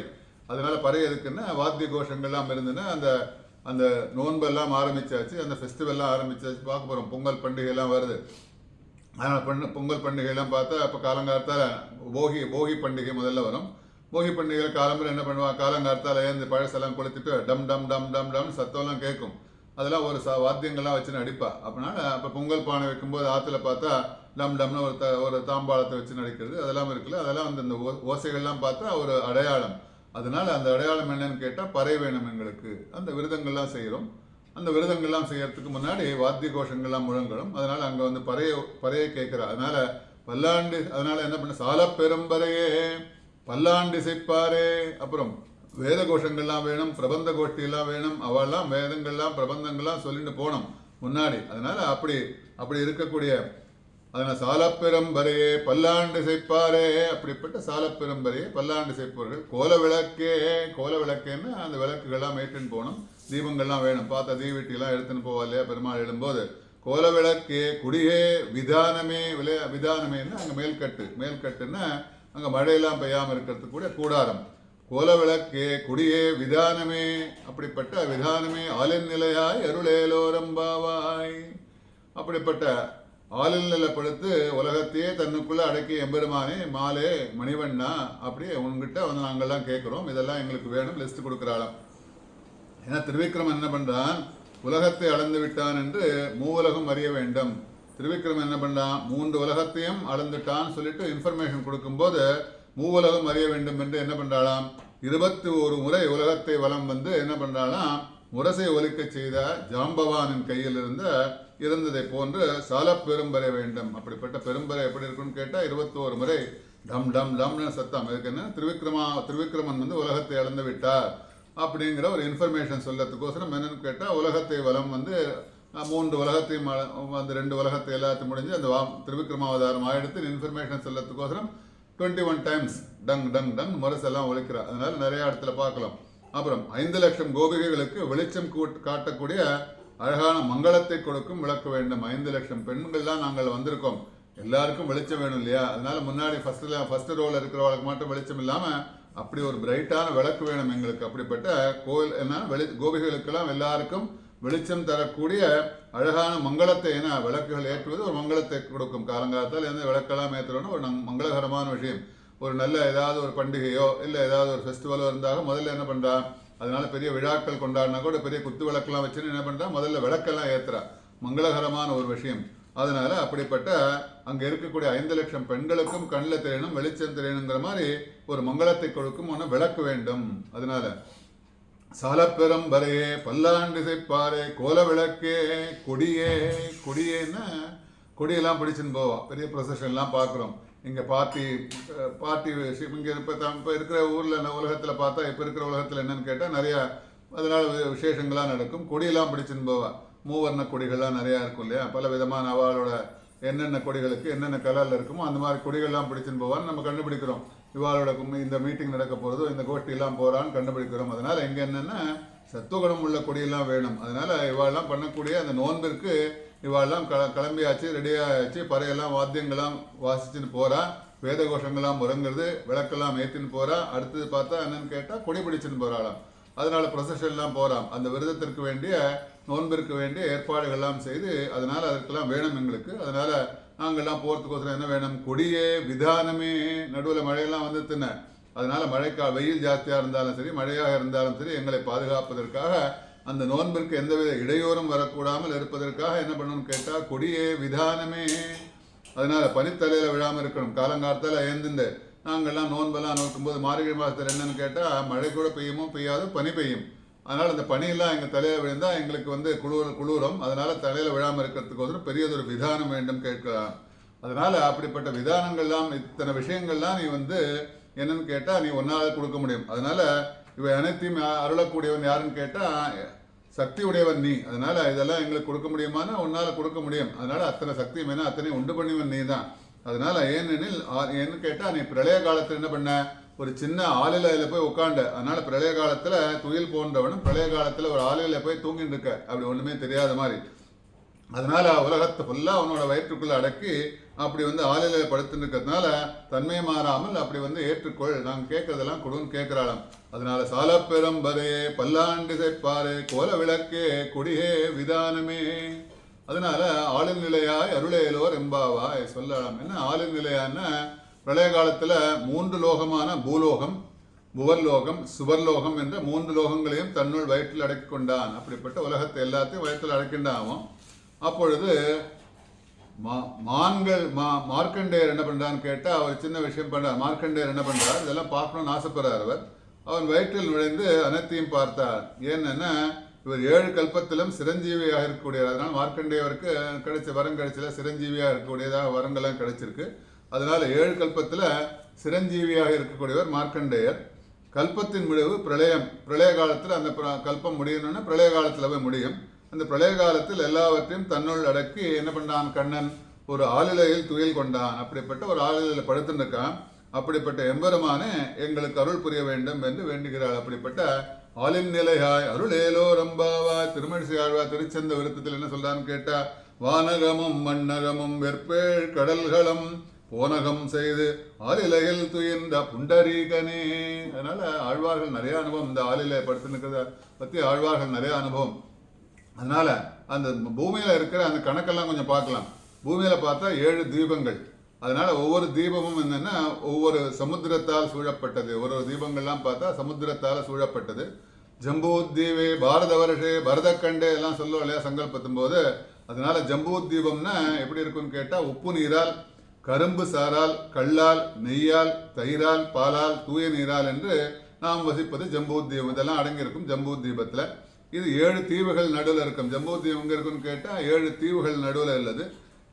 அதனால பறை எதுக்குன்னா வாத்திய கோஷங்கள்லாம் இருந்துன்னா அந்த அந்த நோன்பெல்லாம் ஆரம்பிச்சாச்சு, அந்த ஃபெஸ்டிவல்லாம் ஆரம்பிச்சாச்சு, பார்க்க போகிறோம். பொங்கல் பண்டிகைலாம் வருது. அதனால் பொங்கல் பண்டிகைலாம் பார்த்தா இப்போ காலங்காலத்தால் போகி பண்டிகை முதல்ல வரும். போகி பண்டிகையில் காலம்பரம் என்ன பண்ணுவான், காலங்காலத்தால் ஏந்து பழசெல்லாம் கொளுத்திட்டு டம் டம் டம் டம் டம் சத்தம்லாம் கேட்கும். அதெல்லாம் ஒரு வாத்தியங்கள்லாம் வச்சுன்னு அடிப்பா. அப்படின்னா அப்போ பொங்கல் பானை வைக்கும்போது ஆற்றுல பார்த்தா டம் டம்னு ஒரு தாம்பாளத்தை வச்சு நடிக்கிறது அதெல்லாம் இருக்குல்ல. அதெல்லாம் வந்து இந்த ஓசைகள்லாம் பார்த்தா ஒரு அடையாளம். அதனால அந்த அடையாளம் என்னன்னு கேட்டால் பறை வேணும் எங்களுக்கு. அந்த விரதங்கள்லாம் செய்கிறோம். அந்த விரதங்கள்லாம் செய்யறதுக்கு முன்னாடி வாத்திய கோஷங்கள்லாம் முழங்கணும். அதனால அங்கே வந்து பறையை கேட்குறா. அதனால பல்லாண்டு, அதனால என்ன பண்ண, சால பெரும்பறையே பல்லாண்டு இசைப்பாரே. அப்புறம் வேத கோஷங்கள்லாம் வேணும், பிரபந்த கோஷ்டியெல்லாம் வேணும். அவெல்லாம் வேதங்கள்லாம் பிரபந்தங்கள்லாம் சொல்லிட்டு போனோம் முன்னாடி. அதனால அப்படி இருக்கக்கூடிய அதனால் சாலப்பெரும்பரையே பல்லாண்டு செய்ப்பாரே, அப்படிப்பட்ட சாலப்பெரும்பரையே பல்லாண்டு செய்ப்பவர்கள். கோல விளக்கேன்னு அந்த விளக்குகள்லாம் ஏற்றுன்னு போகணும். தீபங்கள்லாம் வேணும். பார்த்தா தீவெட்டிலாம் எடுத்துன்னு போவா இல்லையா பெருமாள் எழும்போது. கோல விளக்கே குடியே விதானமே விதானமேன்னு அங்கே மேல்கட்டுன்னா அங்கே மழையெல்லாம் பெய்யாமல் இருக்கிறதுக்கு கூட கூடாரம். கோல விளக்கே குடியே விதானமே, அப்படிப்பட்ட விதானமே ஆலின் நிலையாய் அருளேலோரம்பாவாய். அப்படிப்பட்ட ஆளில் நிலப்படுத்து உலகத்தையே தன்னுக்குள்ள அடக்கி எம்பெருமானே மாலே மணிவண்ணா, அப்படியே உங்ககிட்ட வந்து நாங்கள்லாம் கேட்குறோம். இதெல்லாம் எங்களுக்கு வேணும், லிஸ்ட் கொடுக்குறாளாம். ஏன்னா திருவிக்கிரமன் என்ன பண்ணுறான், உலகத்தை அளந்து விட்டான் என்று மூவுலகம் அறிய வேண்டும். திருவிக்கிரமன் என்ன பண்ணுறான், 3 உலகத்தையும் அளந்துட்டான்னு சொல்லிட்டு இன்ஃபர்மேஷன் கொடுக்கும்போது மூவுலகம் அறிய வேண்டும் என்று என்ன பண்ணுறாளாம், 21 முறை உலகத்தை வலம் வந்து என்ன பண்ணுறாளாம், முரசை ஒலிக்க செய்த ஜாம்பவானின் கையில் இருந்ததை போன்று சால பெரும்பறை வேண்டும். அப்படிப்பட்ட பெரும்பறை எப்படி இருக்குன்னு கேட்டால் 21 முறை டம் டம் டம்னு சத்தம். இதுக்கு என்ன, திருவிக்கிரமன் வந்து உலகத்தை அளந்து விட்டார் அப்படிங்கிற ஒரு இன்ஃபர்மேஷன் சொல்லத்துக்கோசரம் என்னன்னு கேட்டால், உலகத்தை வலம் வந்து 3 உலகத்தையும் வந்து 2 உலகத்தை எல்லாத்தையும் முடிஞ்சு அந்த திருவிக்கிரமாவதாரம் ஆயிடுத்து இன்ஃபர்மேஷன் சொல்லத்துக்கோசரம் 21 டைம்ஸ் டங் டங் டங் முரசெல்லாம் ஒழிக்கிறார். அதனால நிறைய இடத்துல பார்க்கலாம். அப்புறம் 5 லட்சம் கோபிகைகளுக்கு வெளிச்சம் காட்டக்கூடிய அழகான மங்களத்தை கொடுக்கும் விளக்கு வேண்டும். 5 லட்சம் பெண்கள்லாம் நாங்கள் வந்திருக்கோம், எல்லாருக்கும் வெளிச்சம் வேணும் இல்லையா. அதனால முன்னாடி ஃபர்ஸ்ட் ரோல இருக்கிறவங்களுக்கு மட்டும் வெளிச்சம் இல்லாமல் அப்படி ஒரு பிரைட்டான விளக்கு வேணும் எங்களுக்கு. அப்படிப்பட்ட கோயில் என்ன கோபிகளுக்கெல்லாம் எல்லாருக்கும் வெளிச்சம் தரக்கூடிய அழகான மங்களத்தை, ஏன்னா விளக்குகள் ஏற்றுவது ஒரு மங்களத்தை கொடுக்கும். காலங்காலத்தால் எந்த விளக்கெல்லாம் ஏற்றுறோன்னு ஒரு மங்களகரமான விஷயம். ஒரு நல்ல ஏதாவது ஒரு பண்டிகையோ இல்லை ஏதாவது ஒரு ஃபெஸ்டிவலோ இருந்தாலும் முதல்ல என்ன பண்ணுறா, அதனால பெரிய விழாக்கள் கொண்டாடினா கூட பெரிய குத்து விளக்கெல்லாம் வச்சுன்னு என்ன பண்ணுறா, முதல்ல விளக்கெல்லாம் ஏற்றுறா. மங்களகரமான ஒரு விஷயம். அதனால அப்படிப்பட்ட அங்கே இருக்கக்கூடிய 5 லட்சம் பெண்களுக்கும் கண்ணில் தெரியணும், வெளிச்சம் தெரியணுங்கிற மாதிரி ஒரு மங்களத்தை கொடுக்கும் ஒன்று விளக்கு வேண்டும். அதனால சாலப்பெரும் பரையே பல்லாண்டு செய்ப்பாரே கோல விளக்கே கொடியேன்னா கொடியெல்லாம் பிடிச்சுன்னு போவா. பெரிய ப்ரொசஷன்லாம் பார்க்குறோம். இங்கே பார்ட்டி இங்கே இப்போ இருக்கிற ஊரில் உலகத்தில் பார்த்தா, இப்போ இருக்கிற உலகத்தில் என்னன்னு கேட்டால் நிறையா அதனால் விசேஷங்கள்லாம் நடக்கும். கொடியெல்லாம் பிடிச்சுன்னு போவா. மூவர்ண கொடிகள்லாம் நிறையா இருக்கும் இல்லையா. பல விதமான அவளோட என்னென்ன கொடிகளுக்கு என்னென்ன கலரில் இருக்குமோ அந்த மாதிரி கொடிகள்லாம் பிடிச்சுன்னு போவான்னு நம்ம கண்டுபிடிக்கிறோம். இவாளோட இந்த மீட்டிங் நடக்க போகிறதோ இந்த கோஷ்டியெல்லாம் போகிறான்னு கண்டுபிடிக்கிறோம். அதனால் இங்கே என்னென்னா சத்துவகுணம் உள்ள கொடியெல்லாம் வேணும். அதனால் இவாளெல்லாம் பண்ணக்கூடிய அந்த நோன்பிற்கு இவாளெல்லாம் கிளம்பியாச்சு, ரெடியாகிடுச்சு, பறையெல்லாம் வாத்தியங்கள்லாம் வாசிச்சுன்னு போகிறா, வேத கோஷங்கள்லாம் முறங்குறது, விளக்கெல்லாம் ஏற்றின்னு போகிறா. அடுத்தது பார்த்தா என்னன்னு கேட்டால் கொடி பிடிச்சுன்னு போகிறாளாம். அதனால் ப்ரொசஷன்லாம் போகிறான். அந்த விரதத்திற்கு வேண்டிய நோன்பிற்கு வேண்டிய ஏற்பாடுகள்லாம் செய்து, அதனால் அதற்கெல்லாம் வேணும் எங்களுக்கு. அதனால் நாங்கள்லாம் போகிறதுக்கோசரம் என்ன வேணும், கொடியே விதானமே. நடுவில் மழையெல்லாம் வந்து தின்ன, அதனால் வெயில் ஜாஸ்தியாக இருந்தாலும் சரி மழையாக இருந்தாலும் சரி எங்களை பாதுகாப்பதற்காக அந்த நோன்பிற்கு எந்தவித இடையூறும் வரக்கூடாமல் இருப்பதற்காக என்ன பண்ணணும்னு கேட்டால் கொடியே விதானமே. அதனால் பனித்தலையில் விழாமல் இருக்கணும். காலங்காலத்தில் ஏந்துண்டு நாங்கள்லாம் நோன்பெல்லாம் நோக்கும்போது மார்கழி மாதத்தில் என்னன்னு கேட்டால் மழை கூட பெய்யுமோ பெய்யாது, பனி பெய்யும். அதனால் அந்த பனியெல்லாம் எங்கள் தலையில் விழுந்தால் எங்களுக்கு வந்து குளிரும். அதனால் தலையில் விழாமல் இருக்கிறதுக்கோசரம் பெரியதொரு விதானம் வேண்டும் கேட்கலாம். அதனால் அப்படிப்பட்ட விதானங்கள்லாம் இத்தனை விஷயங்கள்லாம் நீ வந்து என்னன்னு கேட்டால் நீ ஒன்றால் கொடுக்க முடியும். அதனால் இவை அனைத்தையும் அருளக்கூடியவன் யாருன்னு கேட்டால் சக்தி உடையவன் நீ. அதனால் இதெல்லாம் எங்களுக்கு கொடுக்க முடியுமானா உன்னால் கொடுக்க முடியும். அதனால் அத்தனை சக்தியும் வேணா அத்தனை உண்டு பண்ணிவன் நீ தான். அதனால் ஏன்னு கேட்டால் நீ பிரளய காலத்தில் என்ன பண்ண, ஒரு சின்ன ஆளிலையில் போய் உட்காண்ட. அதனால் பிரளய காலத்தில் துயில் போன்றவனும் பிரளய காலத்தில் ஒரு ஆளிலையில் போய் தூங்கிட்டு இருக்க, அப்படி ஒன்றுமே தெரியாத மாதிரி. அதனால உலகத்தை ஃபுல்லாக அவனோட வயிற்றுக்குள்ள அடக்கி அப்படி வந்து ஆளிலையில் படுத்துன்னு இருக்கிறதுனால தன்மை மாறாமல் அப்படி வந்து ஏற்றுக்கொள், நாங்கள் கேட்கறதெல்லாம் கொடுன்னு கேட்கிறாளாம். அதனால சாலப்பெரும்பரே பல்லாண்டு சேர்ப்பாரே கோல விளக்கே கொடியே விதானமே. அதனால ஆளின் நிலையாய் அருளேலோர் எம்பாவாய் சொல்லலாம். என்ன ஆளின் நிலையான்னா பிரளய காலத்துல 3 லோகமான பூலோகம், புவர்லோகம், சுவர்லோகம் என்ற 3 லோகங்களையும் தன்னுள் வயிற்றில் அடக்கி கொண்டான். அப்படிப்பட்ட உலகத்தை எல்லாத்தையும் வயிற்றில் அடக்கின்றான். அப்பொழுது மார்க்கண்டேயர் என்ன பண்றான்னு கேட்டா அவர் சின்ன விஷயம் பண்றார். மார்க்கண்டேயர் என்ன பண்றார், இதெல்லாம் பார்க்கணும்னு ஆசைப்படுறார். அவன் வயிற்றில் நுழைந்து அனைத்தையும் பார்த்தார். ஏன்னா இவர் 7 கல்பத்திலும் சிரஞ்சீவியாக இருக்கக்கூடியவர். அதனால மார்க்கண்டேயருக்கு கிடைச்ச வரம் கிடைச்சல, சிரஞ்சீவியாக இருக்கக்கூடியதாக வரங்கள்லாம் கிடைச்சிருக்கு. அதனால 7 கல்பத்துல சிரஞ்சீவியாக இருக்கக்கூடியவர் மார்க்கண்டேயர். கல்பத்தின் முடிவு பிரளயம். பிரளய காலத்தில் அந்த கல்பம் முடியணும்னா பிரளய காலத்தில் போய் முடியும். அந்த பிரளய காலத்தில் எல்லாவற்றையும் தன்னுள் அடக்கி என்ன பண்ணான் கண்ணன், ஒரு ஆளிலையில் துயில் கொண்டான். அப்படிப்பட்ட ஒரு ஆளிலையில் படுத்துருக்கான். அப்படிப்பட்ட எம்பெருமானே எங்களுக்கு அருள் புரிய வேண்டும் என்று வேண்டுகிறாள். அப்படிப்பட்ட ஆளின் நிலையாய் அருளேலோ ரம்பாவாய். திருமழிசை ஆழ்வார் திருச்சந்த விருத்தத்தில் என்ன சொல்றான்னு கேட்டா, வானகமும் மண்ணகமும் வெற்பேழ் கடல்களும் போனகம் செய்து ஆளிலையில் துயின்ற புண்டரீகனே. அதனால ஆழ்வார்கள் நிறைய அனுபவம், இந்த ஆளிலை படுத்துன்னு பத்தி ஆழ்வார்கள் நிறைய அனுபவம். அதனால அந்த பூமியில இருக்கிற அந்த கணக்கெல்லாம் கொஞ்சம் பார்க்கலாம். பூமியில பார்த்தா 7 தீபங்கள். அதனால ஒவ்வொரு தீபமும் என்னன்னா ஒவ்வொரு சமுத்திரத்தால் சூழப்பட்டது. ஒரு தீபங்கள்லாம் பார்த்தா சமுத்திரத்தால் சூழப்பட்டது. ஜம்பூத்தீவே பாரத வருஷே பரதக்கண்டே எல்லாம் சொல்லுவோம் இல்லையா சங்கல்பத்தும் போது. அதனால ஜம்பூத்தீபம்னா எப்படி இருக்குன்னு கேட்டா, உப்பு நீரால், கரும்பு சாரால், கல்லால், நெய்யால், தயிரால், பாலால், தூய நீரால் என்று நாம் வசிப்பது ஜம்பூத்தீபம். இதெல்லாம் அடங்கியிருக்கும் ஜம்பூத்தீபத்துல. இது 7 தீவுகள் நடுவில் இருக்கும். ஜம்பூத்தீபம் எங்க இருக்குன்னு கேட்டா 7 தீவுகள் நடுவில் உள்ளது.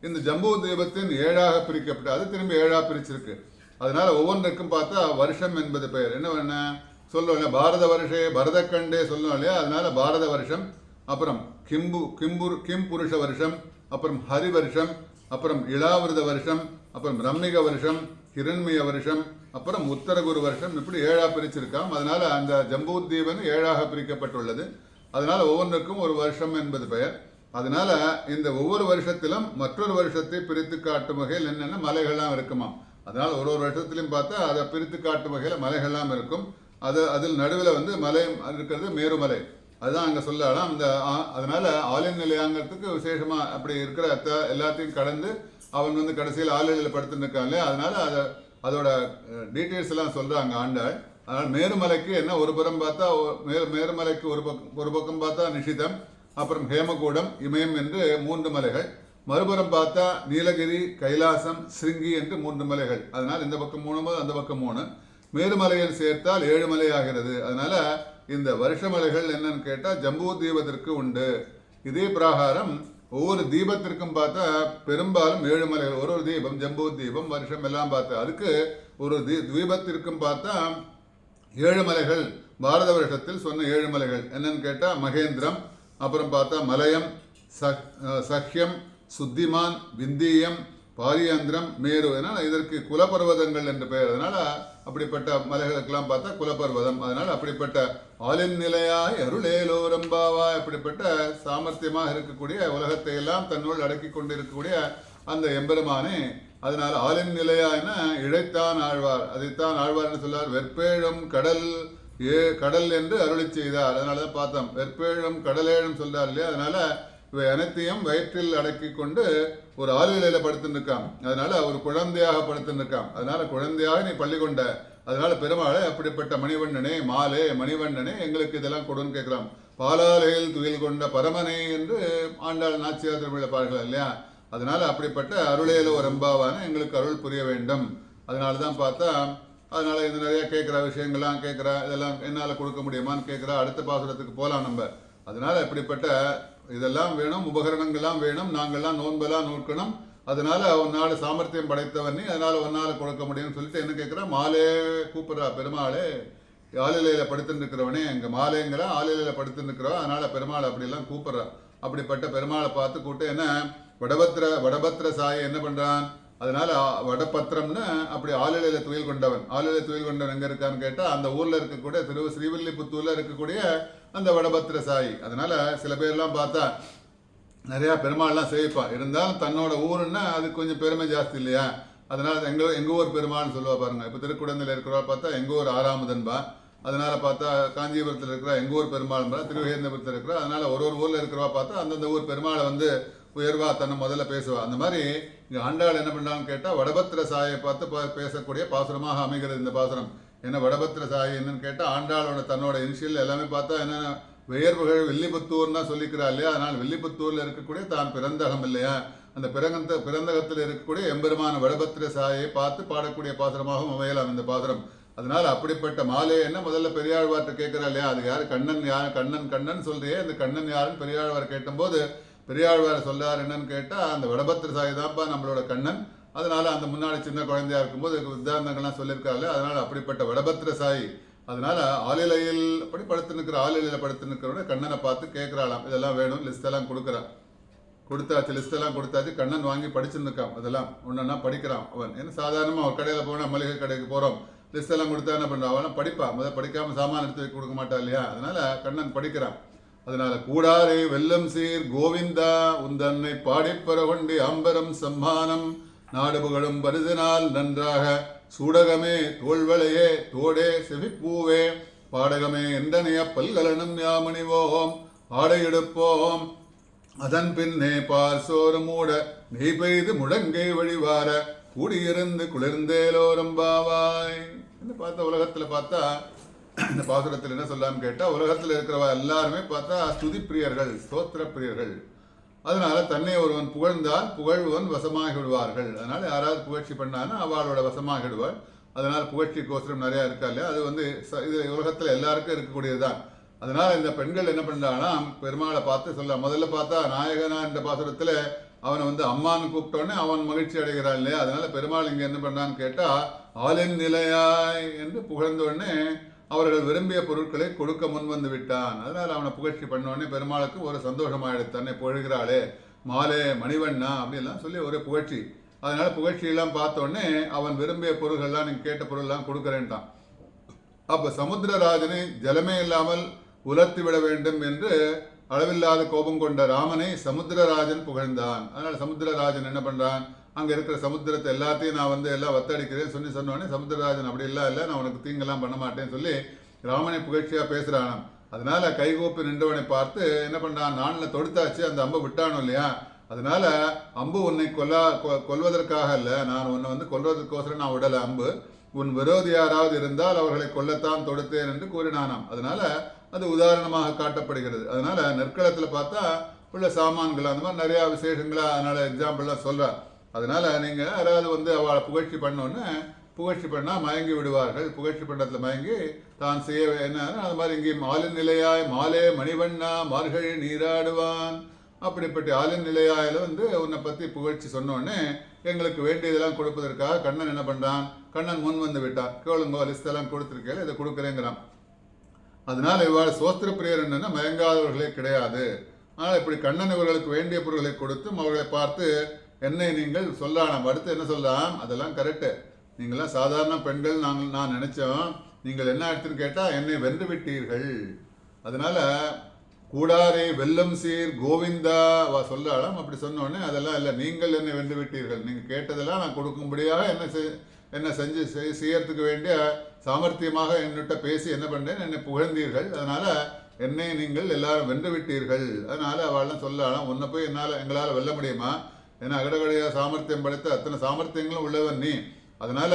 இந்த ஜம்பூத்தீபத்தின் 7ஆக பிரிக்கப்பட்டு அது திரும்பி 7ஆக பிரிச்சிருக்கு. அதனால ஒவ்வொன்றுக்கும் பார்த்தா வருஷம் என்பது பெயர். என்ன வேணா சொல்லுவோம் இல்லையா, பாரத வருஷே பரதக்கண்டே சொல்லுவோம் இல்லையா. அதனால பாரத வருஷம், அப்புறம் கிம் புருஷ வருஷம், அப்புறம் ஹரி வருஷம், அப்புறம் இளாவிரத வருஷம், அப்புறம் ரம்மிக வருஷம், ஹிரண்மய வருஷம், அப்புறம் உத்தரகுரு வருஷம், இப்படி 7ஆக பிரிச்சிருக்காம். அதனால அந்த ஜம்பூத்தீபன் 7ஆக பிரிக்கப்பட்டுள்ளது. அதனால ஒவ்வொன்றுக்கும் ஒரு வருஷம் என்பது பெயர். அதனால இந்த ஒவ்வொரு வருஷத்திலும் மற்றொரு வருஷத்தை பிரித்து காட்டும் வகையில் என்னென்ன மலைகள்லாம் இருக்குமா. அதனால ஒரு வருஷத்திலையும் பார்த்தா அதை பிரித்து காட்டும் வகையில் மலைகள்லாம் இருக்கும். அதில் நடுவில் வந்து மலை இருக்கிறது மேருமலை. அதுதான் அங்கே சொல்லலாம். அந்த அதனால ஆலின் நிலையாங்கிறதுக்கு விசேஷமா அப்படி இருக்கிற எல்லாத்தையும் கடந்து அவன் வந்து கடைசியில் ஆலிலையில் படுத்துட்டு இருக்கான் இல்லையா. அதனால அதோட டீட்டெயில்ஸ் எல்லாம் சொல்றாங்க ஆண்டாள். அதனால் மேருமலைக்கு என்ன ஒரு புறம் பார்த்தா மேருமலைக்கு ஒரு பக்கம் பார்த்தா நிஷிதம், அப்புறம் ஹேமகூடம், இமயம் என்று 3 மலைகள். மறுபுறம் பார்த்தா நீலகிரி, கைலாசம், சிருங்கி என்று 3 மலைகள். அதனால் இந்த பக்கம் 3 அந்த பக்கம் 3. மேருமலையில் சேர்த்தால் 7 மலை ஆகிறது. அதனால இந்த வருஷ மலைகள் என்னன்னு கேட்டா ஜம்பூ தீபத்திற்கு உண்டு. இதே பிரகாரம் ஒவ்வொரு தீபத்திற்கும் பார்த்தா பெரும்பாலும் 7 மலைகள். ஒரு தீபம் ஜம்பூ தீபம் வருஷம் எல்லாம் பார்த்தா அதுக்கு ஒரு தீபத்திற்கும் பார்த்தா 7 மலைகள். பாரத வருஷத்தில் சொன்ன 7 மலைகள் என்னன்னு கேட்டா மகேந்திரம், அப்புறம் பார்த்தா மலயம், சஹ்யம், சுத்திமான், விந்தியம், பாரியந்திரம், மேரு. ஏன்னா இதற்கு குலப்பர்வதங்கள் என்று பெயர். அதனால அப்படிப்பட்ட மலைகளுக்கெல்லாம் பார்த்தா குலப்பர்வதம். அதனால அப்படிப்பட்ட ஆலின் நிலையாய் அருளேலோரம்பாவாய். அப்படிப்பட்ட சாமர்த்தியமாக இருக்கக்கூடிய உலகத்தை எல்லாம் தன்னுள் அடக்கி கொண்டு இருக்கக்கூடிய அந்த எம்பெருமானே. அதனால ஆலின் நிலையாய்னா இழைத்தான் ஆழ்வார். அதைத்தான் ஆழ்வார்னு சொல்லார். வெற்பேழும் கடல் என்று அருளி செய்தார். அதனாலதான் பார்த்தோம் வெற்பேழும் கடலேழும் சொல்றார் இல்லையா. அதனால இவை அனைத்தையும் வயிற்றில் அடக்கி கொண்டு ஒரு ஆளுநிலையில படுத்துட்டு இருக்கான். அதனால ஒரு குழந்தையாக படுத்துட்டு இருக்கான். அதனால குழந்தையாக நீ பள்ளி கொண்ட. அதனால பெருமாளை அப்படிப்பட்ட மணிவண்ணனே, மாலே மணிவண்ணனே எங்களுக்கு இதெல்லாம் கொடுன்னு கேட்கலாம். பாலாலையில் துயில் கொண்ட பரமனே என்று ஆண்டாள் நாச்சியார் திருவிழா பாடுகள் இல்லையா. அதனால அப்படிப்பட்ட அருளேலோ ரம்பாவான எங்களுக்கு அருள் புரிய வேண்டும். அதனால தான் பார்த்தா அதனால இது நிறைய கேட்குற விஷயங்கள்லாம் கேட்குறா. இதெல்லாம் என்னால் கொடுக்க முடியுமான்னு கேட்குறா. அடுத்த பாசுரத்துக்கு போகலாம் நம்ம. அதனால இப்படிப்பட்ட இதெல்லாம் வேணும், உபகரணங்கள்லாம் வேணும். நாங்கள்லாம் நோன்பெல்லாம் நோக்கணும். அதனால உன்னால சாமர்த்தியம் படைத்தவனே, அதனால உன்னால கொடுக்க முடியும்னு சொல்லிட்டு என்ன கேட்குறா, மாலே கூப்பிடுறா. பெருமாளே ஆளிலையில படுத்துன்னு இருக்கிறவனே, எங்க மாலேங்கிற ஆளிலையில படுத்துன்னு இருக்கிறோம். அதனால பெருமாள் அப்படிலாம் கூப்பிடுறா. அப்படிப்பட்ட பெருமாளை பார்த்து கூப்பிட்டு என்ன வடபத்திர சாயை என்ன பண்றான். அதனால வடபத்திரம்னு அப்படி ஆளிலையில துயில் கொண்டவன். ஆளிலையில துயில் கொண்டவன் எங்க இருக்கான்னு கேட்டா அந்த ஊர்ல இருக்கக்கூடிய ஸ்ரீவில்லிபுத்தூர்ல இருக்கக்கூடிய அந்த வடபத்திர சாயி. அதனால சில பேர்லாம் பார்த்தா நிறையா பெருமாள்லாம் சேவிப்பான். இருந்தாலும் தன்னோட ஊருன்னா அது கொஞ்சம் பெருமை ஜாஸ்தி இல்லையா? அதனால எங்கள் ஊர் பெருமாள்னு சொல்லுவா பாருங்க. இப்போ திருக்குடந்தையில் இருக்கிறவா பார்த்தா எங்கள் ஊர் ஆறாமுதன்பா. அதனால பார்த்தா காஞ்சிபுரத்தில் இருக்கிற எங்கள் ஊர் பெருமாள்பா, திருவேந்தபுரத்தில் இருக்கிற, அதனால ஒரு ஊரில் இருக்கிறவா பார்த்தா அந்தந்த ஊர் பெருமாளை வந்து உயர்வா தன்னை முதல்ல பேசுவா. அந்த மாதிரி இங்கே ஆண்டாள் என்ன பண்ணான்னு கேட்டால் வடபத்திர சாயை பார்த்து பேசக்கூடிய பாசுரமாக அமைகிறது இந்த பாசுரம். ஏன்னா வடபத்திர சாயை என்னன்னு கேட்டால் ஆண்டாளோட தன்னோட இனிஷியல் எல்லாமே பார்த்தா என்னென்ன பெயர்புகழ் வில்லிபுத்தூர்னா சொல்லிக்கிறா இல்லையா? அதனால் வில்லிபுத்தூரில் இருக்கக்கூடிய தான் பிறந்தகம் இல்லையா? அந்த பிறந்தகத்தில் இருக்கக்கூடிய எம்பெருமான வடபத்திர சாயை பார்த்து பாடக்கூடிய பாசுரமாகவும் அமையலாம் இந்த பாசுரம். அதனால அப்படிப்பட்ட மாலை என்ன முதல்ல பெரியாழ்வார்ட்ட கேட்கிறா இல்லையா? அது யாரு? கண்ணன் யார்? கண்ணன் சொல்றியே, அந்த கண்ணன் யாருன்னு பெரியாழ்வார் கேட்டபோது பெரியாழ்வார் சொல்றார் என்னன்னு கேட்டா அந்த வடபத்திர சாயை தான்ப்பா நம்மளோட கண்ணன். அதனால அந்த முன்னாடி சின்ன குழந்தையா இருக்கும்போது உதாரணங்கள்லாம் சொல்லியிருக்காரு. அதனால அப்படிப்பட்ட வடபத்திர சாயி. அதனால ஆளிலையில் அப்படி படுத்து நிற்கிற, ஆளிலையில படுத்து நிற்கிறவன கண்ணனை பார்த்து கேட்கிறாளாம். இதெல்லாம் வேணும், லிஸ்ட் எல்லாம் கொடுக்குறான். கொடுத்தாச்சு, லிஸ்ட் எல்லாம் கொடுத்தாச்சு. கண்ணன் வாங்கி படிச்சுருக்கான். அதெல்லாம் ஒன்னா படிக்கிறான் அவன். ஏன்னா சாதாரணமாக ஒரு கடையில் போனால் மளிகை கடைக்கு போகிறோம், லிஸ்ட் எல்லாம் கொடுத்தா என்ன பண்ணுறான்? அவன் படிப்பான். முதல்ல படிக்காம சாமான் எடுத்து கொடுக்க மாட்டா இல்லையா? அதனால கண்ணன் படிக்கிறான். அதனால கூடாரே வெல்லம் சீர் கோவிந்தா உந்தன்னை பாடிப்பெற கொண்டு அம்பரம் சம்மானம் நாடுபுகளும் பரிசினால் நன்றாக சூடகமே தோல்வளையே தோடே செவிப்பூவே பாடகமே எந்தனைய பல்கலனும் யாமணிவோம் ஆடையெடுப்போம் அதன் பின்னே பார் சோறு மூட நெய் பெய்து முழங்கை வழிவார கூடியிருந்து குளிர்ந்தேலோரம் பாவாய் என்று பார்த்தா உலகத்தில் பார்த்தா இந்த பாசுரத்தில் என்ன சொல்லான்னு கேட்டால் உலகத்தில் இருக்கிறவா எல்லாருமே பார்த்தா ஸ்துதி பிரியர்கள், ஸ்தோத்திர பிரியர்கள். அதனால தன்னை ஒருவன் புகழ்ந்தால் புகழ்வன் வசமாகி விடுவார்கள். அதனால யாராவது புகழ்ச்சி பண்ணான்னா அவளோட வசமாகி விடுவாள். அதனால் புகழ்ச்சி கோசரம் நிறையா இருக்கா இல்லையா? அது வந்து இது உலகத்தில் எல்லாருக்கும் இருக்கக்கூடியதுதான். அதனால இந்த பெண்கள் என்ன பண்ணுறாங்கன்னா பெருமாளை பார்த்து சொல்ல, முதல்ல பார்த்தா நாயகனா இந்த பாசுரத்தில் அவனை வந்து அம்மான்னு கூப்பிட்டோன்னே அவன் மகிழ்ச்சி அடைகிறான் இல்லையா? அதனால பெருமாள் இங்கே என்ன பண்ணான்னு கேட்டால் ஆளின் நிலையாய் என்று புகழ்ந்தோடனே அவர்கள் விரும்பிய பொருட்களை கொடுக்க முன் வந்து விட்டான். அதனால அவனை புகழ்ச்சி பண்ணோடனே பெருமாளுக்கு ஒரு சந்தோஷமாயிடுது. தன்னை பொழுகிறாளே மாலே மணிவண்ணா அப்படிலாம் சொல்லி ஒரு புகழ்ச்சி. அதனால புகழ்ச்சியெல்லாம் பார்த்தோடனே அவன் விரும்பிய பொருள்கள்லாம் நீங்கள் கேட்ட பொருள்லாம் கொடுக்குறேன்ட்டான். அப்போ சமுத்திரராஜனை ஜலமே இல்லாமல் உலர்த்தி விட வேண்டும் என்று அளவில்லாத கோபம் கொண்ட ராமனை சமுத்திரராஜன் புகழ்ந்தான். அதனால சமுத்திரராஜன் என்ன பண்றான்? அங்க இருக்கிற சமுத்திரத்தை எல்லாத்தையும் நான் வந்து எல்லாம் வத்தடிக்கிறேன் சொன்னோடனே சமுத்திரராஜன் அப்படி இல்லை, நான் உனக்கு தீங்கெல்லாம் பண்ண மாட்டேன்னு சொல்லி ராமனை புகழ்ச்சியா பேசுறானாம். அதனால கைகூப்பி நின்றவனை பார்த்து என்ன பண்றான்? நானில் தொடுத்தாச்சு, அந்த அம்பை விட்டானோ இல்லையா? அதனால அம்பு உன்னை கொல்வதற்காக இல்லை, நான் உன்னை வந்து கொல்வதற்கோசரம் நான் விடலை அம்பு. உன் விரோதி யாராவது இருந்தால் அவர்களை கொல்லத்தான் தொடுத்தேன் என்று கூறினானாம். அதனால அது உதாரணமாக காட்டப்படுகிறது. அதனால நெற்களத்தில் பார்த்தா உள்ள சாமான்கள் அந்த மாதிரி நிறைய விசேஷங்களா அதனால எக்ஸாம்பிள்லாம் சொல்றார். அதனால நீங்க யாராவது வந்து அவளை புகழ்ச்சி பண்ணோன்னு புகழ்ச்சி பண்ணா மயங்கி விடுவார்கள். புகழ்ச்சி பண்ணத்துல மயங்கி தான் செய்ய என்ன அது மாதிரி இங்கே ஆளின் நிலையாய் மாலே மணிவண்ணா மார்கழி நீராடுவான் அப்படிப்பட்ட ஆளின் நிலையாயில வந்து உன்னை பத்தி புகழ்ச்சி சொன்னோடனே எங்களுக்கு வேண்டியதெல்லாம் கொடுப்பதற்காக கண்ணன் என்ன பண்றான்? கண்ணன் முன் வந்து விட்டான். கேளுங்கோ லிஸ்ட் எல்லாம் கொடுத்துருக்கேன், இதை கொடுக்குறேங்கிறான். அதனால இவ்வாறு சோஸ்திர பிரியர் என்னன்னா மயங்காதவர்களே கிடையாது. ஆனால் இப்படி கண்ணன் இவர்களுக்கு வேண்டிய பொருட்களை கொடுத்தும் அவர்களை பார்த்து என்னை நீங்கள் சொல்லலாம். அடுத்து என்ன சொல்லலாம்? அதெல்லாம் கரெக்டு, நீங்களாம் சாதாரண பெண்கள் நான் நினைச்சோம். நீங்கள் என்ன ஆயிடுச்சுன்னு கேட்டால் என்னை வென்று விட்டீர்கள். அதனால கூடாரை வெல்லம் சீர் கோவிந்தா சொல்லலாம். அப்படி சொன்னோடனே அதெல்லாம் இல்லை, நீங்கள் என்னை வென்று விட்டீர்கள். நீங்கள் கேட்டதெல்லாம் நான் கொடுக்கும்படியாக என்ன செஞ்சு செய்யறதுக்கு வேண்டிய சாமர்த்தியமாக என்னிட்ட பேசி என்ன பண்ணேன்? என்னை புகழ்ந்தீர்கள். அதனால என்னை நீங்கள் எல்லாரும் வென்று விட்டீர்கள். அதனால அவள்லாம் சொல்லலாம், உன்னை போய் எங்களால் வெல்ல முடியுமா? ஏன்னா அகடகடையா சாமர்த்தியம் படைத்த அத்தனை சாமர்த்தியங்களும் உள்ளவன் நீ. அதனால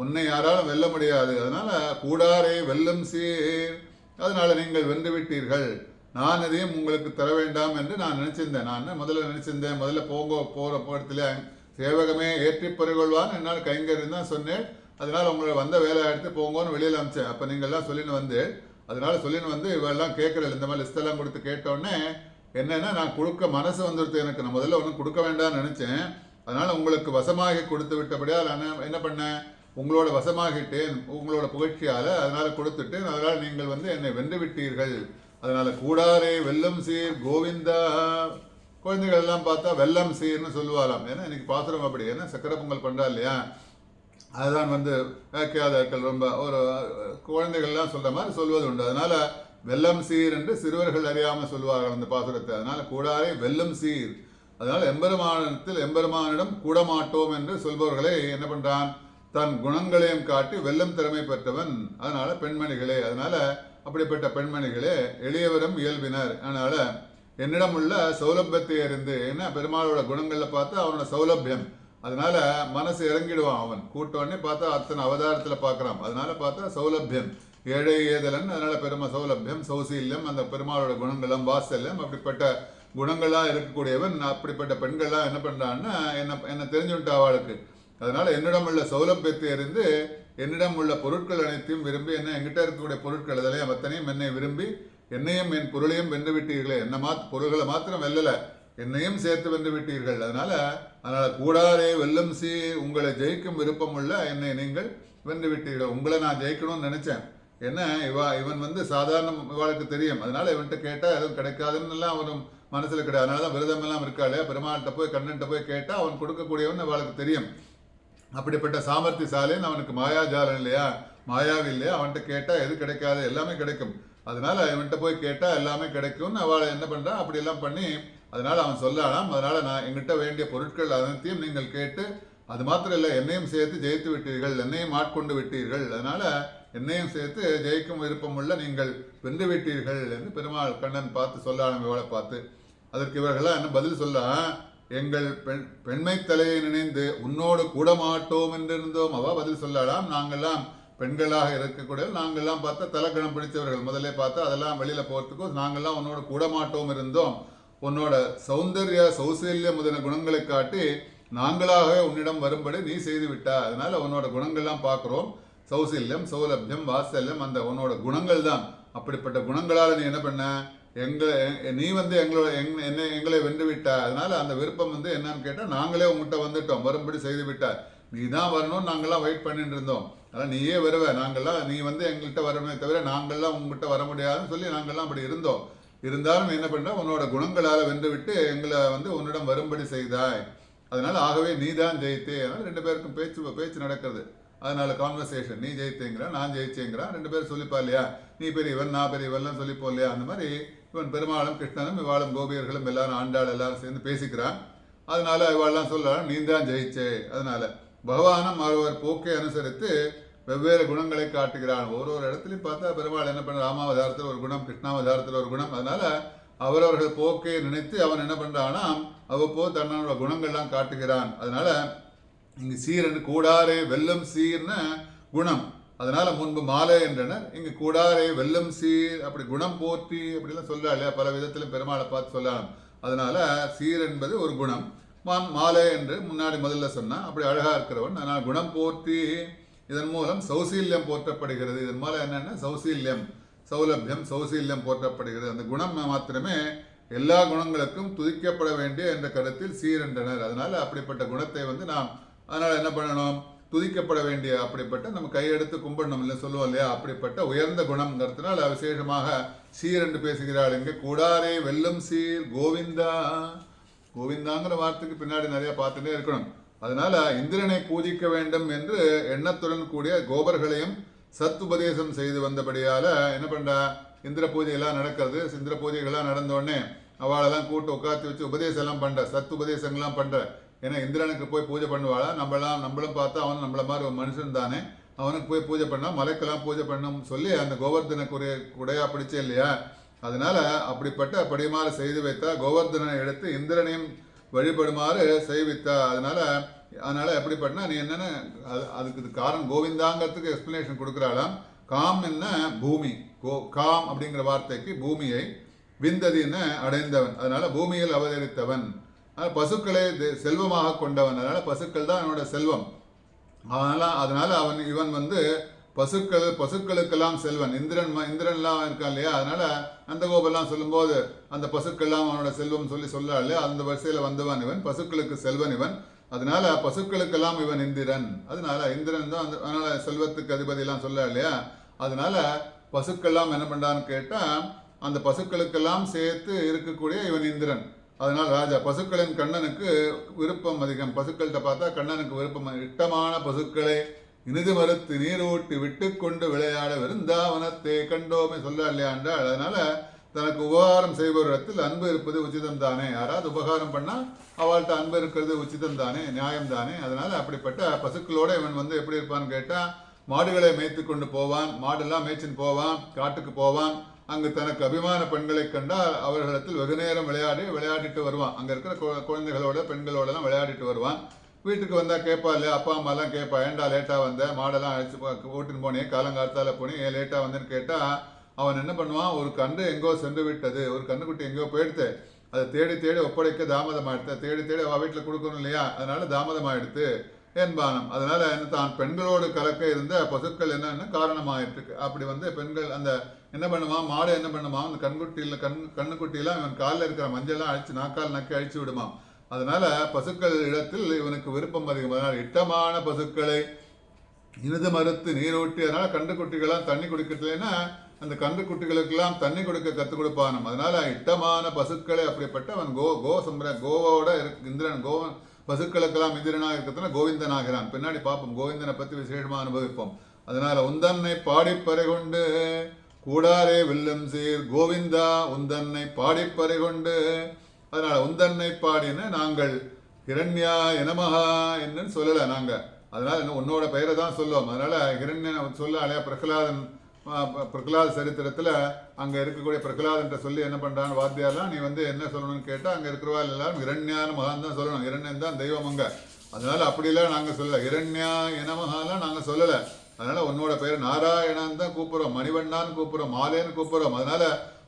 உன்னை யாராலும் வெல்ல முடியாது. அதனால கூடாரை வெல்லம் சீர், அதனால நீங்கள் வென்று விட்டீர்கள். நான் எதையும் உங்களுக்கு தர வேண்டாம் என்று நான் நினைச்சிருந்தேன். நான் முதல்ல போகிற இடத்துல சேவகமே ஏற்றி பறிகொள்வான் என்னால் கைங்கரின்னு தான் சொன்னேன். அதனால உங்களை வந்த வேலை எடுத்து போங்கன்னு வெளியில் அமிச்சேன். அப்போ நீங்கள்லாம் சொல்லின்னு வந்து அதனால சொல்லின்னு வந்து இவெல்லாம் கேட்கறல இந்த மாதிரி லிஸ்டெல்லாம் கொடுத்து கேட்டோடனே என்னன்னா நான் கொடுக்க மனசு வந்துடுது எனக்கு. நான் முதல்ல ஒன்றும் கொடுக்க வேண்டாம்னு நினைச்சேன். அதனால உங்களுக்கு வசமாகி கொடுத்து விட்டபடியா நான் என்ன பண்ணேன்? உங்களோட வசமாகிட்டேன் உங்களோட புகழ்ச்சியால். அதனால கொடுத்துட்டு அதனால நீங்கள் வந்து என்னை வென்று விட்டீர்கள். அதனால கூடாரே வெல்லம் சீர் கோவிந்தா. குழந்தைகள் எல்லாம் பார்த்தா வெல்லம் சீர்னு சொல்லுவாராம். ஏன்னா இன்னைக்கு பாசுரம் அப்படி, ஏன்னா சக்கரை பொங்கல் பண்ணுறா இல்லையா? அதுதான் வந்து கேதாக்கள் ரொம்ப ஒரு குழந்தைகள்லாம் சொல்கிற மாதிரி சொல்வது உண்டு. அதனால வெல்லம் சீர் என்று சிறுவர்கள் அறியாமல் சொல்வார்கள் அந்த பாசுரத்தை. அதனால கூடாரே வெல்லும் சீர். அதனால எம்பெருமானிடம் கூட மாட்டோம் என்று சொல்பவர்களை என்ன பண்றான், தன் குணங்களையும் காட்டி வெல்லும் திறமை பெற்றவன். அதனால பெண்மணிகளே, அதனால அப்படிப்பட்ட பெண்மணிகளே எளியவரும் இயல்பினர். அதனால என்னிடம் உள்ள சௌலபியத்தை அறிந்து, என்ன பெருமாளோட குணங்கள்ல பார்த்து அவனோட சௌலபியம், அதனால மனசு இறங்கிடுவான். அவன் கூட்டோடனே பார்த்தா அத்தனை அவதாரத்துல பார்க்கறான். அதனால பார்த்தா சௌலபியம், ஏழை ஏதலன். அதனால பெருமை சௌலபியம், சௌசீல்யம், அந்த பெருமாளோட குணங்களும் வாத்சல்யம், அப்படிப்பட்ட குணங்கள்லாம் இருக்கக்கூடியவன். அப்படிப்பட்ட பெண்கள்லாம் என்ன பண்றான்னா என்ன தெரிஞ்சுட்டா அவளுக்கு. அதனால என்னிடம் உள்ள சௌலபியத்தை அறிந்து என்னிடம் உள்ள பொருட்கள் அனைத்தையும் விரும்பி, என்ன என்கிட்ட இருக்கக்கூடிய பொருட்கள் அதெல்லாம் அத்தனையும் என்னை விரும்பி என்னையும் என் பொருளையும் வென்று விட்டீர்களே. என்ன பொருள்களை மாத்திரம் வெல்லல, என்னையும் சேர்த்து வென்று விட்டீர்கள். அதனால கூடாரே வெல்லும் சீர், உங்களை ஜெயிக்கும் விருப்பம் உள்ள என்னை நீங்கள் வென்று விட்டீர்கள். உங்களை நான் ஜெயிக்கணும்னு நினைச்சேன். என்ன இவன் சாதாரண இவாளுக்கு தெரியும். அதனால இவன்கிட்ட கேட்டா எதுவும் கிடைக்காதுன்னு எல்லாம் அவனும் மனசுல கிடையாது. அதனாலதான் விரதம் எல்லாம் இருக்காளே, பெருமாள்கிட்ட போய் கண்ணன்ட்ட போய் கேட்டா அவன் கொடுக்கக்கூடியவன் அவளுக்கு தெரியும். அப்படிப்பட்ட சாமர்த்தியசாலின்னு அவனுக்கு மாயாஜாலம் இல்லையா, மாயாவி இல்லையா, அவன்கிட்ட கேட்டா எது கிடைக்காது, எல்லாமே கிடைக்கும். அதனால இவன்கிட்ட போய் கேட்டா எல்லாமே கிடைக்கும்னு அவளை என்ன பண்றான், அப்படி எல்லாம் பண்ணி அதனால அவன் சொல்லலாம். அதனால நான் எங்கிட்ட வேண்டிய பொருட்கள் அனைத்தையும் நீங்கள் கேட்டு, அது மாத்திரம் இல்லை என்னையும் சேர்த்து ஜெயித்து விட்டீர்கள், என்னையும் ஆட்கொண்டு விட்டீர்கள். அதனால என்னையும் சேர்த்து ஜெயிக்கும் விருப்பம் உள்ள நீங்கள் வென்று விட்டீர்கள் என்று பெருமாள் கண்ணன் பார்த்து சொல்லலாம் இவளை பார்த்து. அதற்கு இவர்கள்லாம் என்ன பதில் சொல்ல, எங்கள் பெண்மை தலையை நினைந்து உன்னோடு கூட மாட்டோம் என்றிருந்தோம். அவ பதில் சொல்லலாம், நாங்கள்லாம் பெண்களாக இருக்கக்கூடிய நாங்கள்லாம் பார்த்தா தலைக்கணம் பிடித்தவர்கள். முதல்ல பார்த்தா அதெல்லாம் வெளியில போறதுக்கும் நாங்கள்லாம் உன்னோட கூட மாட்டோம் இருந்தோம். உன்னோட சௌந்தர்ய சௌசல்ய முதன குணங்களை காட்டி நாங்களாகவே உன்னிடம் வரும்படி நீ செய்து விட்டா. அதனால உன்னோட குணங்கள்லாம் பார்க்கிறோம், சௌசல்யம் சௌலபியம் வாத்சல்யம், அந்த உன்னோட குணங்கள் தான். அப்படிப்பட்ட குணங்களால் நீ என்ன பண்ண, நீ எங்களை வென்று விட்ட. அதனால அந்த விருப்பம் என்னன்னு கேட்டா, நாங்களே உங்ககிட்ட வந்துட்டோம், வரும்படி செய்து விட்ட. நீ தான் வரணும், நாங்கெல்லாம் வெயிட் பண்ணிட்டு இருந்தோம். அதான் நீயே வருவ, நாங்கெல்லாம் நீ எங்கள்கிட்ட வரணுமே தவிர நாங்கள்லாம் உங்ககிட்ட வர முடியாதுன்னு சொல்லி நாங்கெல்லாம் அப்படி இருந்தோம். இருந்தாலும் என்ன பண்ற, உன்னோட குணங்களால வென்று விட்டு எங்களை உன்னிடம் வரும்படி செய்தாய். அதனால ஆகவே நீ தான் ஜெயித்தே. அதனால ரெண்டு பேருக்கும் பேச்சு நடக்கிறது. அதனால கான்வர்சேஷன், நீ ஜெயித்தேங்கிறான் நான் ஜெயிச்சேங்கிறான், ரெண்டு பேரும் சொல்லிப்பா இல்லையா, நீ பெரியவன் நான் பெரியவன்லாம் சொல்லிப்போம் இல்லையா. அந்த மாதிரி இவன் பெருமாளும் கிருஷ்ணனும் இவாளும் கோபியர்களும் எல்லாரும் ஆண்டாள் எல்லாரும் சேர்ந்து பேசிக்கிறான். அதனால இவாள்லாம் சொல்றான், நீ தான் ஜெயிச்சே. அதனால பகவானும் ஒருவர் போக்கை அனுசரித்து வெவ்வேறு குணங்களை காட்டுகிறான். ஒரு இடத்துலையும் பார்த்தா பெருமாள் என்ன பண்ண, ராமாவதாரத்தில் ஒரு குணம், கிருஷ்ணாவதாரத்தில் ஒரு குணம். அதனால அவரவர்கள் போக்கை நினைத்து அவன் என்ன பண்றான்னா அவ்வப்போது தன்னோட குணங்கள்லாம் காட்டுகிறான். அதனால இங்கு சீரன் கூடாரே வெல்லும் சீர்னு குணம். அதனால முன்பு மாலை என்றனர், இங்கு கூடாரே வெல்லும் சீர், அப்படி குணம் போற்றி அப்படிலாம் சொல்றா இல்லையா, பல விதத்திலும் பெருமாளை பார்த்து சொல்லலாம். அதனால சீர் என்பது ஒரு குணம், மாலை என்று முன்னாடி முதல்ல சொன்னா அப்படி அழகா இருக்கிறவன். அதனால குணம் போற்றி, இதன் மூலம் சௌசீல்யம் போற்றப்படுகிறது. இதன் மூலம் என்னன்னா சௌசீல்யம் சௌலபியம் சௌசீல்யம் போற்றப்படுகிறது. அந்த குணம் மாத்திரமே எல்லா குணங்களுக்கும் துதிக்கப்பட வேண்டிய என்ற கருத்தில் சீர் என்றனர். அதனால அப்படிப்பட்ட குணத்தை நாம் அதனால என்ன பண்ணணும், துதிக்கப்பட வேண்டிய அப்படிப்பட்ட நம்ம கையெடுத்து கும்பிடணும் இல்லை சொல்லுவோம் இல்லையா, அப்படிப்பட்ட உயர்ந்த குணம்ங்கிறதுனால விசேஷமாக சீர் என்று பேசுகிறாள். இங்கே கூடாரே வெல்லும் சீர் கோவிந்தா. கோவிந்தாங்கிற வார்த்தைக்கு பின்னாடி நிறைய பார்த்துட்டே இருக்கணும். அதனால இந்திரனை பூஜிக்க வேண்டும் என்று எண்ணத்துடன் கூடிய கோபர்களையும் சத்துபதேசம் செய்து வந்தபடியால என்ன பண்றா, இந்திர பூஜை எல்லாம் நடக்கிறது. இந்திர பூஜைகள்லாம் நடந்த உடனே அவளெல்லாம் கூட்டு உட்காந்து வச்சு உபதேசம் எல்லாம் பண்ற, சத்து உபதேசங்கள்லாம் பண்ற. ஏன்னா இந்திரனுக்கு போய் பூஜை பண்ணுவாளா, நம்மளும் பார்த்தா அவன் நம்மள மாதிரி ஒரு மனுஷன் தானே, அவனுக்கு போய் பூஜை பண்ணா மலைக்கெல்லாம் பூஜை பண்ணும் சொல்லி அந்த கோவர்தனுக்குரிய குடையா பிடிச்சே இல்லையா. அதனால அப்படிப்பட்ட படிமாறு செய்து வைத்தா, கோவர்தனை எடுத்து இந்திரனையும் வழிபடுமாறு செய்வித்தா. அதனால எப்படி பண்ணா, நீ என்னன்னு அதுக்கு காரணம் கோவிந்தாங்கிறதுக்கு எக்ஸ்பிளனேஷன் கொடுக்குறாளாம். காம் என்ன பூமி, காம் அப்படிங்கிற வார்த்தைக்கு பூமியை, விந்ததின்னு அடைந்தவன், அதனால பூமியில் அவதரித்தவன், பசுக்களை செல்வமாக கொண்டவன். அதனால பசுக்கள் தான் அவனோட செல்வம். அதனால இவன் பசுக்களுக்கெல்லாம் செல்வன். இந்திரன்லாம் இருக்கான் இல்லையா, அதனால அந்த கோபெல்லாம் சொல்லும்போது அந்த பசுக்கெல்லாம் அவனோட செல்வம் சொல்ல இல்லையா, அந்த வரிசையில வந்தவன் இவன், பசுக்களுக்கு செல்வன் இவன். அதனால பசுக்களுக்கெல்லாம் இவன் இந்திரன். அதனால இந்திரன் தான் அதனால செல்வத்துக்கு அதிபதி எல்லாம் சொல்ல இல்லையா. அதனால பசுக்கெல்லாம் என்ன பண்றான்னு கேட்டா, அந்த பசுக்களுக்கெல்லாம் சேர்த்து இருக்கக்கூடிய இவன் இந்திரன். அதனால ராஜா பசுக்களின் கண்ணனுக்கு விருப்பம் அதிகம். பசுக்கள்கிட்ட பார்த்தா கண்ணனுக்கு விருப்பம், இஷ்டமான பசுக்களை இனிது மறுத்து நீரூட்டி விட்டு கொண்டு விளையாட விருந்தாவனத்தை கண்டோமே சொல்ல இல்லையாண்டாள். அதனால தனக்கு உபகாரம் செய்பவரிடத்தில் அன்பு இருப்பது உச்சிதம் தானே. யாராவது உபகாரம் பண்ணா அவள்கிட்ட அன்பு இருக்கிறது உச்சிதம் தானே, நியாயம் தானே. அதனால அப்படிப்பட்ட பசுக்களோட இவன் வந்து எப்படி இருப்பான்னு கேட்டா, மாடுகளை மேய்த்து கொண்டு போவான், மாடெல்லாம் மேய்ச்சின்னு போவான், காட்டுக்கு போவான். அங்கு தனக்கு அபிமான பெண்களை கண்டால் அவர்களிடத்தில் வெகு நேரம் விளையாடிட்டு வருவான். அங்க இருக்கிற குழந்தைகளோட பெண்களோட எல்லாம் விளையாடிட்டு வருவான். வீட்டுக்கு வந்தா கேட்பா இல்லையா, அப்பா அம்மா எல்லாம் கேட்பா, ஏண்டா லேட்டா வந்த, மாடெல்லாம் அழைச்சு ஓட்டின்னு போனேன், காலங்காலத்தால போனேன், ஏன் லேட்டா வந்தேன்னு கேட்டா அவன் என்ன பண்ணுவான், ஒரு கன்று எங்கோ சென்று விட்டது, ஒரு கன்றுக்குட்டி எங்கோ போயிடுத்து, அதை தேடி தேடி ஒப்படைக்க தாமதமாயிடுத்து, தேடி தேடி அவள் வீட்டில் கொடுக்கணும் இல்லையா, அதனால தாமதமாயிடுத்து என்பானம். அதனால என்ன தான் பெண்களோடு கலக்க இருந்த பசுக்கள் என்னன்னு காரணமாயிட்டு அப்படி வந்து பெண்கள் அந்த என்ன பண்ணுவான், மாடு என்ன பண்ணுவான், அந்த கண்ணுக்குட்டியெல்லாம் இவன் காலில் இருக்கிற மஞ்சள்லாம் அழிச்சு நாக்கால் நக்கி அழிச்சு விடுமாம். அதனால பசுக்கள் இடத்தில் இவனுக்கு விருப்பம் அதிகம். அதனால இட்டமான பசுக்களை இனிது மறுத்து நீரூட்டி, அதனால கன்றுக்குட்டிகள்லாம் தண்ணி குடிக்கிறதுலன்னா அந்த கன்றுக்குட்டிகளுக்கெல்லாம் தண்ணி கொடுக்க கற்றுக் கொடுப்பானும். அதனால இட்டமான பசுக்களை அப்படிப்பட்ட அவன் கோவோட இந்திரன் பசுக்களுக்கெல்லாம் இந்திரனாக இருக்கிறதுனா கோவிந்தனாகிறான். பின்னாடி பார்ப்போம், கோவிந்தனை பற்றி விசேஷமாக அனுபவிப்போம். அதனால உந்தன்னை பாடிப்பறை கொண்டு கூடாரே வில்லும் சீர் கோவிந்தா உந்தன்னை பாடிப்பறை கொண்டு. அதனால உந்தன்னை பாடின்னு நாங்கள் ஹிரண்யா எனமஹா என்னன்னு சொல்லலை நாங்க. அதனால என்ன உன்னோட பெயரை தான் சொல்லுவோம். அதனால ஹிரண்யன் சொல்ல அலையா பிரகலாத சரித்திரத்துல அங்க இருக்கக்கூடிய பிரகலாதன்ட்ட சொல்லி என்ன பண்றான்னு வாத்தியாரெல்லாம், நீ வந்து என்ன சொல்லணும்னு கேட்டா அங்க இருக்கிறவா எல்லாரும் ஹிரண்யான மகான் தான் சொல்லணும். ஹிரண்யன் தான் தெய்வம் அங்க. அதனால அப்படிலாம் நாங்க சொல்லல, ஹிரண்யா எனமஹாலாம் நாங்க சொல்லல. அதனால உன்னோட பெயர் நாராயணன் தான் கூப்பிடுறோம், மணிவண்ணான்னு கூப்பிடுறோம், மாலேன்னு கூப்பிடுறோம். அதனால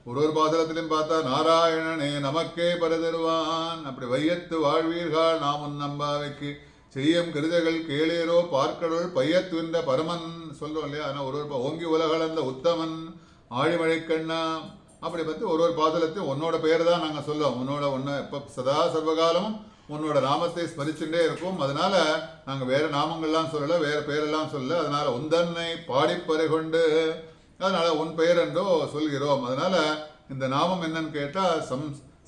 ஒரு பாசலத்திலையும் பார்த்தா நாராயணனே நமக்கே பரதருவான், அப்படி வையத்து வாழ்வீர்கள் நாம் நம்பாவைக்கு செய்யும் கிருதைகள் கேளீரோ பார்க்கடல் பையத்துவின்ற பரமன் சொல்றோம் இல்லையா. ஆனால் ஒரு ஓங்கி உலகளந்த உத்தமன் ஆழிமழை கண்ணா அப்படி பற்றி ஒரு பாதலத்தையும் உன்னோட பெயர் தான் நாங்கள் சொல்லுவோம். உன்னை இப்போ சதா சர்வகாலமும் உன்னோட நாமத்தை ஸ்மரிச்சுட்டே இருக்கும். அதனால நாங்கள் வேற நாமங்கள்லாம் சொல்லலை, வேற பெயரெல்லாம் சொல்லலை. அதனால உந்தன்னை பாடிப்பறை கொண்டு, அதனால உன் பெயர் என்றோ சொல்கிறோம். அதனால இந்த நாமம் என்னன்னு கேட்டால்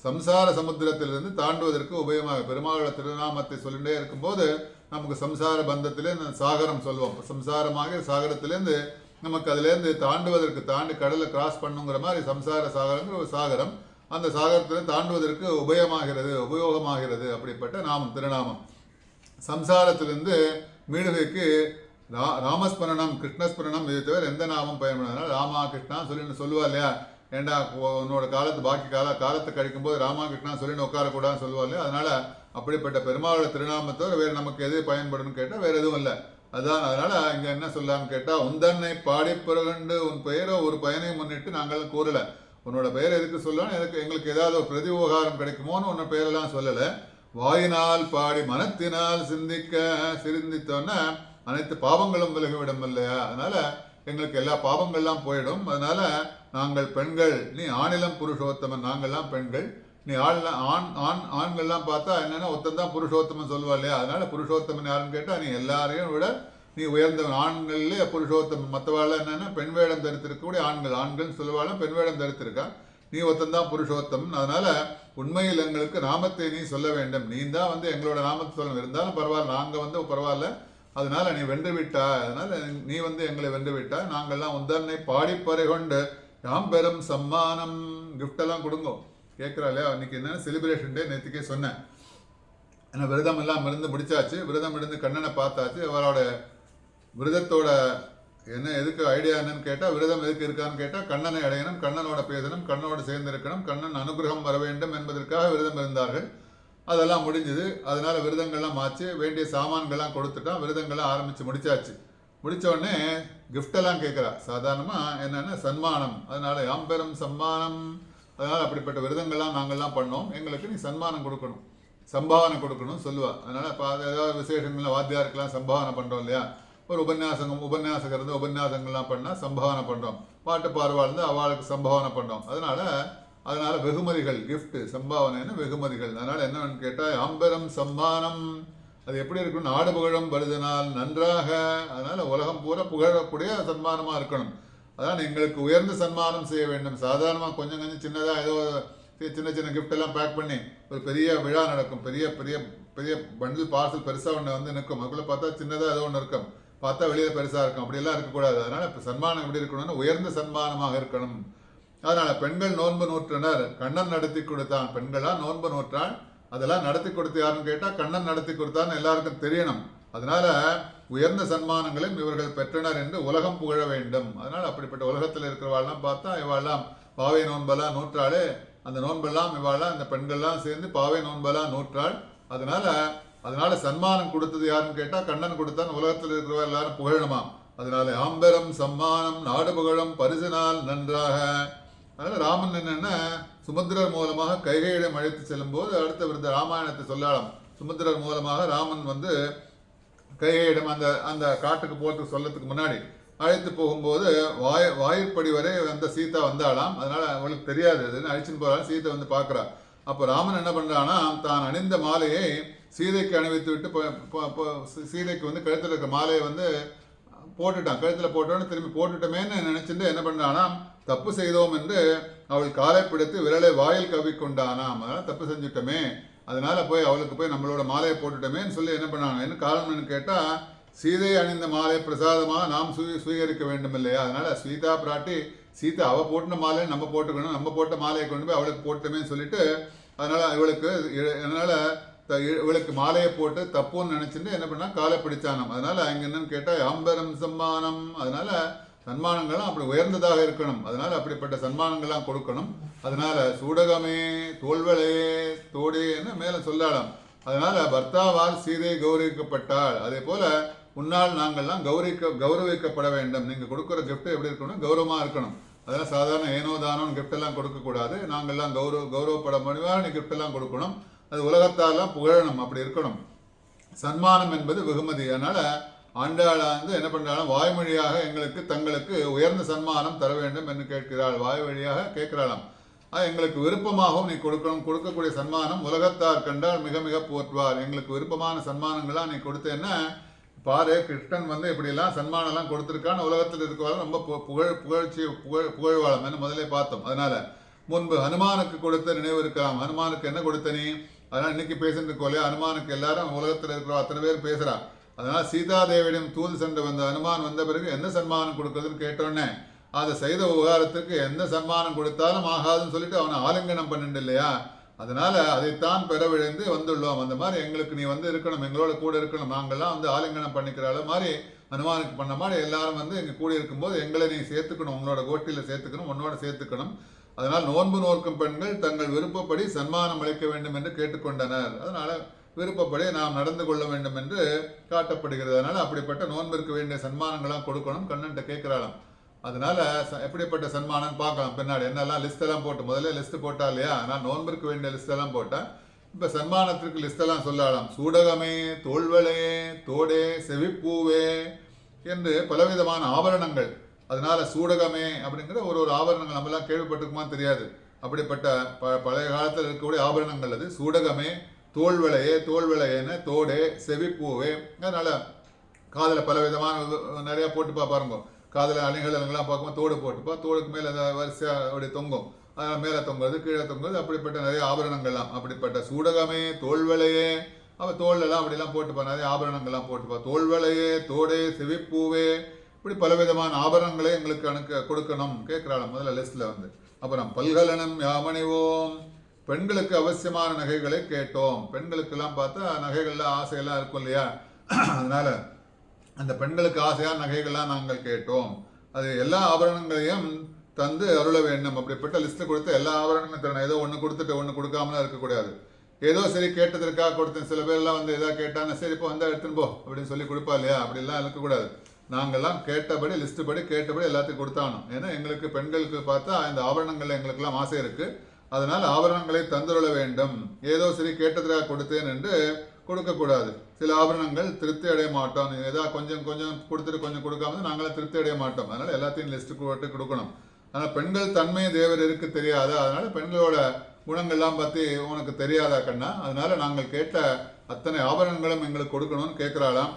சம்சார சமுத்திரத்திலிருந்து தாண்டுவதற்கு உபயமாக பெருமாளோட திருநாமத்தை சொல்லிட்டே இருக்கும்போது நமக்கு சம்சார பந்தத்திலே சாகரம் சொல்லுவோம். சம்சாரமாக சாகரத்திலேருந்து நமக்கு அதுலேருந்து தாண்டி கடலை கிராஸ் பண்ணுங்கிற மாதிரி சம்சார சாகரங்கிற ஒரு சாகரம், அந்த சாகரத்தில் தாண்டுவதற்கு உபயோகமாகிறது. அப்படிப்பட்ட நாமம் திருநாமம். சம்சாரத்திலிருந்து மீடுகைக்கு ராமஸ்மரணம் கிருஷ்ணஸ்மரணம் இதை தவிர எந்த நாமம் பயன்படுறதுனால ராமா கிருஷ்ணா சொல்லுவா இல்லையா. ஏண்டா உன்னோட பாக்கி காலத்தை கழிக்கும் போது ராமா கிருஷ்ணா சொல்லின்னு உட்காரக்கூடாதுன்னு சொல்லுவா இல்லையா. அதனால அப்படிப்பட்ட பெருமாளோட திருநாமத்தோடு வேறு நமக்கு எது பயன்படும்னு கேட்டால் வேறு எதுவும் இல்லை. அதான் அதனால இங்க என்ன சொல்லான்னு கேட்டா, உந்தன்னை பாடி பிறகுண்டு உன் பெயரோ ஒரு பயனை முன்னிட்டு நாங்கள் கூறல. உன்னோட பெயர் எதுக்கு சொல்லணும், எங்களுக்கு ஏதாவது ஒரு பிரதி உபகாரம் கிடைக்குமோன்னு உன்னோட பெயரெல்லாம் சொல்லலை. வாயினால் பாடி மனத்தினால் சிந்தித்தோன்னா அனைத்து பாவங்களும் விலகிவிடும் இல்லையா. அதனால எங்களுக்கு எல்லா பாவங்கள்லாம் போயிடும். அதனால நாங்கள் பெண்கள், நீ ஆணிலம் புருஷோத்தமன், நாங்கள்லாம் பெண்கள், நீ ஆண்கள்லாம் பார்த்தா என்னன்னா ஒருத்தன் புருஷோத்தமன் சொல்லுவா இல்லையா. அதனால புருஷோத்தமன் யாருன்னு கேட்டா நீ எல்லாரையும் விட நீ உயர்ந்தவன். ஆண்கள்லேயே புருஷோத்தமன், மற்றவாள் என்னன்னா பெண் வேடம் தரித்திருக்கக்கூடிய ஆண்கள் சொல்லுவாளும் பெண் வேடம் தரித்திருக்கா, நீ ஒருத்தன் புருஷோத்தமன். அதனால உண்மையில் எங்களுக்கு நாமத்தை நீ சொல்ல வேண்டும், நீ தான் வந்து எங்களோட நாமத்தை சொல்லணும். இருந்தாலும் பரவாயில்ல, நாங்கள் பரவாயில்ல, அதனால நீ வென்று விட்டா, அதனால நீ எங்களை வென்று விட்டா, நாங்கள்லாம் உந்தன்னை பாடிப்பறை கொண்டு யாம் பெரும் சம்மானம் கிஃப்ட் எல்லாம் கொடுங்கோ கேட்குறா இல்லையா. இன்னைக்கு என்னன்னா செலிப்ரேஷன் டே, நேற்றுக்கே சொன்னேன். ஏன்னா விரதம் எல்லாம் இருந்து முடிச்சாச்சு, விரதம் இருந்து கண்ணனை பார்த்தாச்சு. அவரோட விரதத்தோட என்ன எதுக்கு ஐடியா என்னன்னு கேட்டால், விரதம் எதுக்கு இருக்கான்னு கேட்டால் கண்ணனை அடையணும், கண்ணனோட பேசணும், கண்ணனோட சேர்ந்திருக்கணும், கண்ணன் அனுகிரகம் வர வேண்டும் என்பதற்காக விரதம் இருந்தார்கள். அதெல்லாம் முடிஞ்சுது. அதனால விரதங்கள்லாம் ஆச்சு, வேண்டிய சாமான்கள்லாம் கொடுத்துட்டான், விரதங்கள்லாம் ஆரம்பித்து முடிச்சாச்சு. முடித்த உடனே கிஃப்டெல்லாம் கேட்குறா. சாதாரணமாக என்னென்னா சன்மானம், அதனால யாம் பெரும் சம்மானம். அதனால் அப்படிப்பட்ட விரதங்கள்லாம் நாங்கள்லாம் பண்ணோம், எங்களுக்கு நீ சன்மானம் கொடுக்கணும், சம்பாவனை கொடுக்கணும் சொல்லுவா. அதனால் இப்போ ஏதாவது விசேஷங்கள்லாம் வாத்தியாருக்கெல்லாம் சம்பாவனை பண்ணுறோம் இல்லையா. ஒரு உபன்யாசகர் இருந்து உபன்யாசங்கள்லாம் பண்ணால் சம்பாவனை பண்ணுறோம், பாட்டு பாடுவா இருந்து அவளுக்கு சம்பாவனை பண்ணுறோம். அதனால வெகுமதிகள், கிஃப்ட், சம்பாவனைன்னு வெகுமதிகள். அதனால என்னன்னு கேட்டால் அம்பரம் சம்மானம். அது எப்படி இருக்கணும், நாடு புகழும் வருதினால் நன்றாக. அதனால உலகம் பூரா புகழக்கூடிய சன்மானமாக இருக்கணும். அதான் எங்களுக்கு உயர்ந்த சன்மானம் செய்ய வேண்டும். சாதாரணமாக கொஞ்சம் சின்னதாக ஏதோ சின்ன கிஃப்ட் எல்லாம் பேக் பண்ணி ஒரு பெரிய விழா நடக்கும், பெரிய பெரிய பெரிய பண்டில் பார்சல் பெருசாக ஒன்று நிற்கும், அதுக்குள்ளே பார்த்தா சின்னதாக ஏதோ ஒன்று இருக்கும், பார்த்தா வெளியில் பெருசாக இருக்கும், அப்படியெல்லாம் இருக்கக்கூடாது. அதனால் இப்போ சன்மானம் எப்படி இருக்கணும்னா உயர்ந்த சன்மானமாக இருக்கணும். அதனால் பெண்கள் நோன்பு நூற்றனர், கண்ணன் நடத்தி கொடுத்தான். பெண்களாக நோன்பு நூற்றால் அதெல்லாம் நடத்தி கொடுத்து யாருன்னு கேட்டால் கண்ணன் நடத்தி கொடுத்தான்னு எல்லாருக்கும் தெரியணும். அதனால உயர்ந்த சன்மானங்களையும் இவர்கள் பெற்றனர் என்று உலகம் புகழ வேண்டும். அதனால் அப்படிப்பட்ட உலகத்தில் இருக்கிறவாள்லாம் பார்த்தா இவாள்லாம் பாவை நோன்பெல்லாம் நூற்றாளே, அந்த நோன்பெல்லாம் இவாள்லாம் இந்த பெண்கள்லாம் சேர்ந்து பாவை நோன்பெல்லாம் நூற்றாள். அதனால சன்மானம் கொடுத்தது யாருன்னு கேட்டால் கண்ணன் கொடுத்தான், உலகத்தில் இருக்கிறவா எல்லாரும் புகழணுமா. அதனால ஆம்பரம் சம்மானம் நாடு புகழும் பரிசினால் நன்றாக. அதனால ராமன் என்னன்னா சுமந்திரர் மூலமாக கைகையிடம் அழைத்து செல்லும் போது அடுத்த விருந்த ராமாயணத்தை சொல்லலாம். சுமந்திரர் மூலமாக ராமன் வந்து கைகையிடம் அந்த காட்டுக்கு போகிறதுக்கு சொல்லத்துக்கு முன்னாடி அழைத்து போகும்போது வாயிற்படி வரை அந்த சீதா வந்தாலாம். அதனால அவளுக்கு தெரியாது அதுன்னு அழிச்சுன்னு போகிறாள். சீதை வந்து பார்க்குறா. அப்போ ராமன் என்ன பண்ணுறான்னா தான் அணிந்த மாலையை சீதைக்கு அணிவித்து விட்டு சீதைக்கு வந்து கழுத்தில் இருக்கிற மாலையை வந்து போட்டுட்டான். கழுத்தில் போட்டோன்னு திரும்பி போட்டுட்டோமேன்னு நினைச்சிட்டு என்ன பண்ணானா தப்பு செய்தோம் என்று அவள் காலை பிடித்து விரலை வாயில் கவிக்கொண்டானாம். அதனால் தப்பு செஞ்சுட்டோமே, அதனால போய் அவளுக்கு போய் நம்மளோட மாலையை போட்டுட்டோமேன்னு சொல்லி என்ன பண்ணாங்க. என்ன காரணம்னு கேட்டால் சீதை அணிந்த மாலை பிரசாதமாக நாம் சுவீகரிக்க வேண்டும் இல்லையா. அதனால சீதா பிராட்டி சீதா அவள் போட்டின மாலையை நம்ம போட்டுக்கணும், நம்ம போட்ட மாலையை கொண்டு போய் அவளுக்கு போட்டோமேன்னு சொல்லிட்டு அதனால இவளுக்கு மாலையை போட்டு தப்புன்னு நினைச்சிட்டு என்ன பண்ணா காலை பிடிச்சானம். அதனால அங்க என்னன்னு கேட்டா ஆம்பரம் சம்மானம். அதனால சன்மானங்கள்லாம் அப்படி உயர்ந்ததாக இருக்கணும். அதனால அப்படிப்பட்ட சன்மானங்கள்லாம் கொடுக்கணும். அதனால சூடகமே தோல்வளையே தோடேன்னு மேல சொல்லலாம். அதனால பர்த்தாவால் சீதை கௌரவிக்கப்பட்டாள். அதே போல உன்னால் நாங்கள்லாம் கௌரவிக்கப்பட வேண்டும். நீங்க கொடுக்குற கிஃப்ட் எப்படி இருக்கணும், கௌரவமா இருக்கணும். அதெல்லாம் சாதாரண ஏனோதானோன்னு கிஃப்ட் எல்லாம் கொடுக்கக்கூடாது. நாங்கள்லாம் கௌரவப்பட முடிவான கிஃப்ட் எல்லாம் கொடுக்கணும். அது உலகத்தாலாம் புகழணும், அப்படி இருக்கணும். சன்மானம் என்பது வெகுமதி. அதனால ஆண்டாளா வந்து என்ன பண்றாலும் வாய்மொழியாக தங்களுக்கு உயர்ந்த சன்மானம் தர வேண்டும் என்று கேட்கிறாள். வாய் வழியாக கேட்கிறாளாம். எங்களுக்கு விருப்பமாகவும் நீ கொடுக்கக்கூடிய சன்மானம் உலகத்தார் கண்டால் மிக மிக போற்றுவார். எங்களுக்கு விருப்பமான சன்மானங்கள்லாம் நீ கொடுத்தேன்னா பாரு, கிருஷ்ணன் வந்து இப்படிலாம் சன்மானம்லாம் கொடுத்துருக்கான்னு உலகத்தில் இருக்கவாலும் ரொம்ப புகழ்வாளம் என்று முதலே பார்த்தோம். அதனால முன்பு ஹனுமானுக்கு கொடுத்த நினைவு இருக்கலாம். ஹனுமானுக்கு என்ன கொடுத்த நீ, அதனால இன்னைக்கு பேசிட்டு இருக்கோம். ஹனுமானுக்கு எல்லாரும் உலகத்தில் இருக்கிற அத்தனை பேர் பேசுறா. அதனால சீதாதேவியிடம் தூது சென்று வந்த ஹனுமான் வந்த பிறகு என்ன சன்மானம் கொடுக்குறதுன்னு கேட்டோன்னே அதை செய்த உபகாரத்துக்கு எந்த சன்மானம் கொடுத்தாலும் ஆகாதுன்னு சொல்லிட்டு அவனை ஆலிங்கனம் பண்ணிட்டு இல்லையா. அதனால அதைத்தான் பெற விழுந்து வந்துள்ளோம். அந்த மாதிரி எங்களுக்கு நீ வந்து இருக்கணும், எங்களோட கூட இருக்கணும். நாங்கள்லாம் வந்து ஆலிங்கனம் பண்ணிக்கிறாள் மாதிரி ஹனுமானுக்கு பண்ண மாதிரி எல்லாரும் வந்து எங்க கூட இருக்கும்போது எங்களை நீ சேர்த்துக்கணும், உங்களோட கோஷ்டியில சேர்த்துக்கணும், உன்னோட சேர்த்துக்கணும். அதனால் நோன்பு நோக்கும் பெண்கள் தங்கள் விருப்பப்படி சன்மானம் அளிக்க வேண்டும் என்று கேட்டுக்கொண்டனர். அதனால விருப்பப்படி நாம் நடந்து கொள்ள வேண்டும் என்று காட்டப்படுகிறது. அதனால அப்படிப்பட்ட நோன்பிற்கு வேண்டிய சன்மானங்கள்லாம் கொடுக்கணும். கண்ணன்ட்ட கேட்கிறாளாம். அதனால எப்படிப்பட்ட சன்மானம் பார்க்கலாம் பின்னாடி. என்னெல்லாம் லிஸ்ட் எல்லாம் போட்டு முதல்ல லிஸ்ட் போட்டா இல்லையா. நான் நோன்பிற்கு வேண்டிய லிஸ்ட் எல்லாம் போட்டேன். இப்ப சன்மானத்திற்கு லிஸ்ட் எல்லாம் சொல்லலாம். சூடகமே தோல்வளையே தோடே செவிப்பூவே என்று பலவிதமான ஆபரணங்கள். அதனால சூடகமே அப்படிங்கிற ஒரு ஆபரணங்கள் நம்ம எல்லாம் கேள்விப்பட்டிருக்குமான்னு தெரியாது. அப்படிப்பட்ட பழைய காலத்தில் இருக்கக்கூடிய ஆபரணங்கள் அது. சூடகமே தோல்வளையேன்னு தோடே செவிப்பூவே. அதனால காதில் பலவிதமான நிறைய போட்டுப்பா பாருங்க. காதில் அணிகள் எல்லாம் பார்க்கும்போது தோடு போட்டுப்பா, தோடுக்கு மேலே வரிசையா அப்படி தொங்கும், மேலே தொங்குறது கீழே தொங்குறது, அப்படிப்பட்ட நிறைய ஆபரணங்கள்லாம். அப்படிப்பட்ட சூடகமே தோல்வளையே, அவள் தோல்லெல்லாம் அப்படிலாம் போட்டுப்பா, நிறைய ஆபரணங்கள்லாம் போட்டுப்பா. தோல்வளையே தோடே செவிப்பூவே, இப்படி பலவிதமான ஆபரணங்களே எங்களுக்கு கொடுக்கணும் கேட்கிறாள் முதல்ல லிஸ்ட்ல வந்து. அப்புறம் பல்கலனம் யாமணிவோம், பெண்களுக்கு அவசியமான நகைகளை கேட்டோம். பெண்களுக்கெல்லாம் பார்த்தா நகைகள்லாம் ஆசையெல்லாம் இருக்கும் இல்லையா. அதனால அந்த பெண்களுக்கு ஆசையான நகைகள்லாம் நாங்கள் கேட்டோம். அது எல்லா ஆபரணங்களையும் தந்து அருள வேண்டும். அப்படிப்பட்ட லிஸ்ட் கொடுத்து எல்லா ஆபரணங்களும் தரணும். ஏதோ ஒன்று கொடுத்துட்டு ஒன்று கொடுக்காமலாம் இருக்கக்கூடாது. ஏதோ சரி கேட்டதற்காக கொடுத்தேன். சில பேர்லாம் வந்து எதாவது கேட்டாங்கன்னா சரி இப்போ வந்தால் எடுத்துன்னு போ அப்படின்னு சொல்லி கொடுப்பா இல்லையா. அப்படிலாம் இருக்கக்கூடாது. நாங்கள்லாம் கேட்டபடி லிஸ்ட்டு படி கேட்டபடி எல்லாத்தையும் கொடுத்தானோம். ஏன்னா எங்களுக்கு பெண்களுக்கு பார்த்தா இந்த ஆபரணங்கள்ல எங்களுக்கெல்லாம் ஆசை இருக்கு. அதனால் ஆபரணங்களை தந்துருள வேண்டும். ஏதோ சரி கேட்டதற்காக கொடுத்தேன் என்று கொடுக்கக்கூடாது. சில ஆபரணங்கள் திருப்தி அடைய மாட்டோம். ஏதாவது கொஞ்சம் கொஞ்சம் கொடுத்துட்டு கொஞ்சம் கொடுக்காம நாங்களாம் திருப்தி அடைய மாட்டோம். அதனால எல்லாத்தையும் லிஸ்ட்டு போட்டு கொடுக்கணும். அதனால் பெண்கள் தன்மை தேவர் இருக்கு தெரியாதா, அதனால பெண்களோட குணங்கள்லாம் பற்றி உனக்கு தெரியாதா கண்ணா, அதனால நாங்கள் கேட்ட அத்தனை ஆபரணங்களும் எங்களுக்கு கொடுக்கணும்னு கேட்குறாளாம்.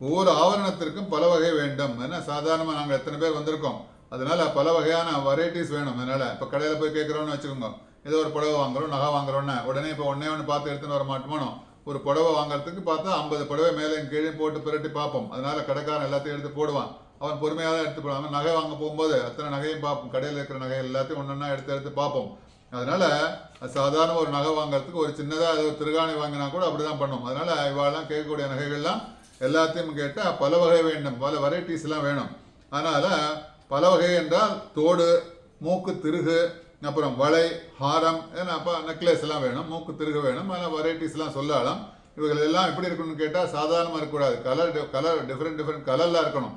ஒவ்வொரு ஆவரணத்திற்கும் பல வகை வேண்டும். ஏன்னா சாதாரணமாக நாங்கள் எத்தனை பேர் வந்திருக்கோம், அதனால பல வகையான வெரைட்டிஸ் வேணும். அதனால இப்போ கடையில் போய் கேட்குறோன்னு வச்சுக்கோங்க, ஏதோ ஒரு புடவை வாங்குறோம் நகை வாங்குறோன்னு உடனே இப்போ ஒன்றே ஒன்று பார்த்து எடுத்துன்னு வர மாட்டோமோ. ஒரு புடவை வாங்குறதுக்கு பார்த்தா 50 புடவை மேலே கீழே போட்டு புரட்டி பார்ப்போம். அதனால கடைக்காரன் எல்லாத்தையும் எடுத்து போடுவான். அவன் பொறுமையாக தான் எடுத்து போடுவான். நகை வாங்க போகும்போது அத்தனை நகையும் பார்ப்போம். கடையில் இருக்கிற நகை எல்லாத்தையும் ஒன்றா எடுத்து பார்ப்போம். அதனால சாதாரண ஒரு நகை வாங்குறதுக்கு ஒரு சின்னதாக அது ஒரு திருகாணி வாங்கினா கூட அப்படி தான் பண்ணுவோம். அதனால இவாளெல்லாம் கேட்கக்கூடிய நகைகள்லாம் எல்லாத்தையும் கேட்டால் பல வகை வேண்டும், பல வெரைட்டிஸ்லாம் வேணும். அதனால் பல வகை என்றால் தோடு, மூக்கு திருகு, அப்புறம் வளை, ஹாரம், ஏன்னா அப்போ நெக்லஸ் எல்லாம் வேணும், மூக்கு திருகு வேணும். அதில் வெரைட்டிஸ்லாம் சொல்லலாம். இவர்கள் எல்லாம் எப்படி இருக்கணும்னு கேட்டால் சாதாரணமாக இருக்கக்கூடாது. கலர் டிஃப்ரெண்ட் கலரில் இருக்கணும்.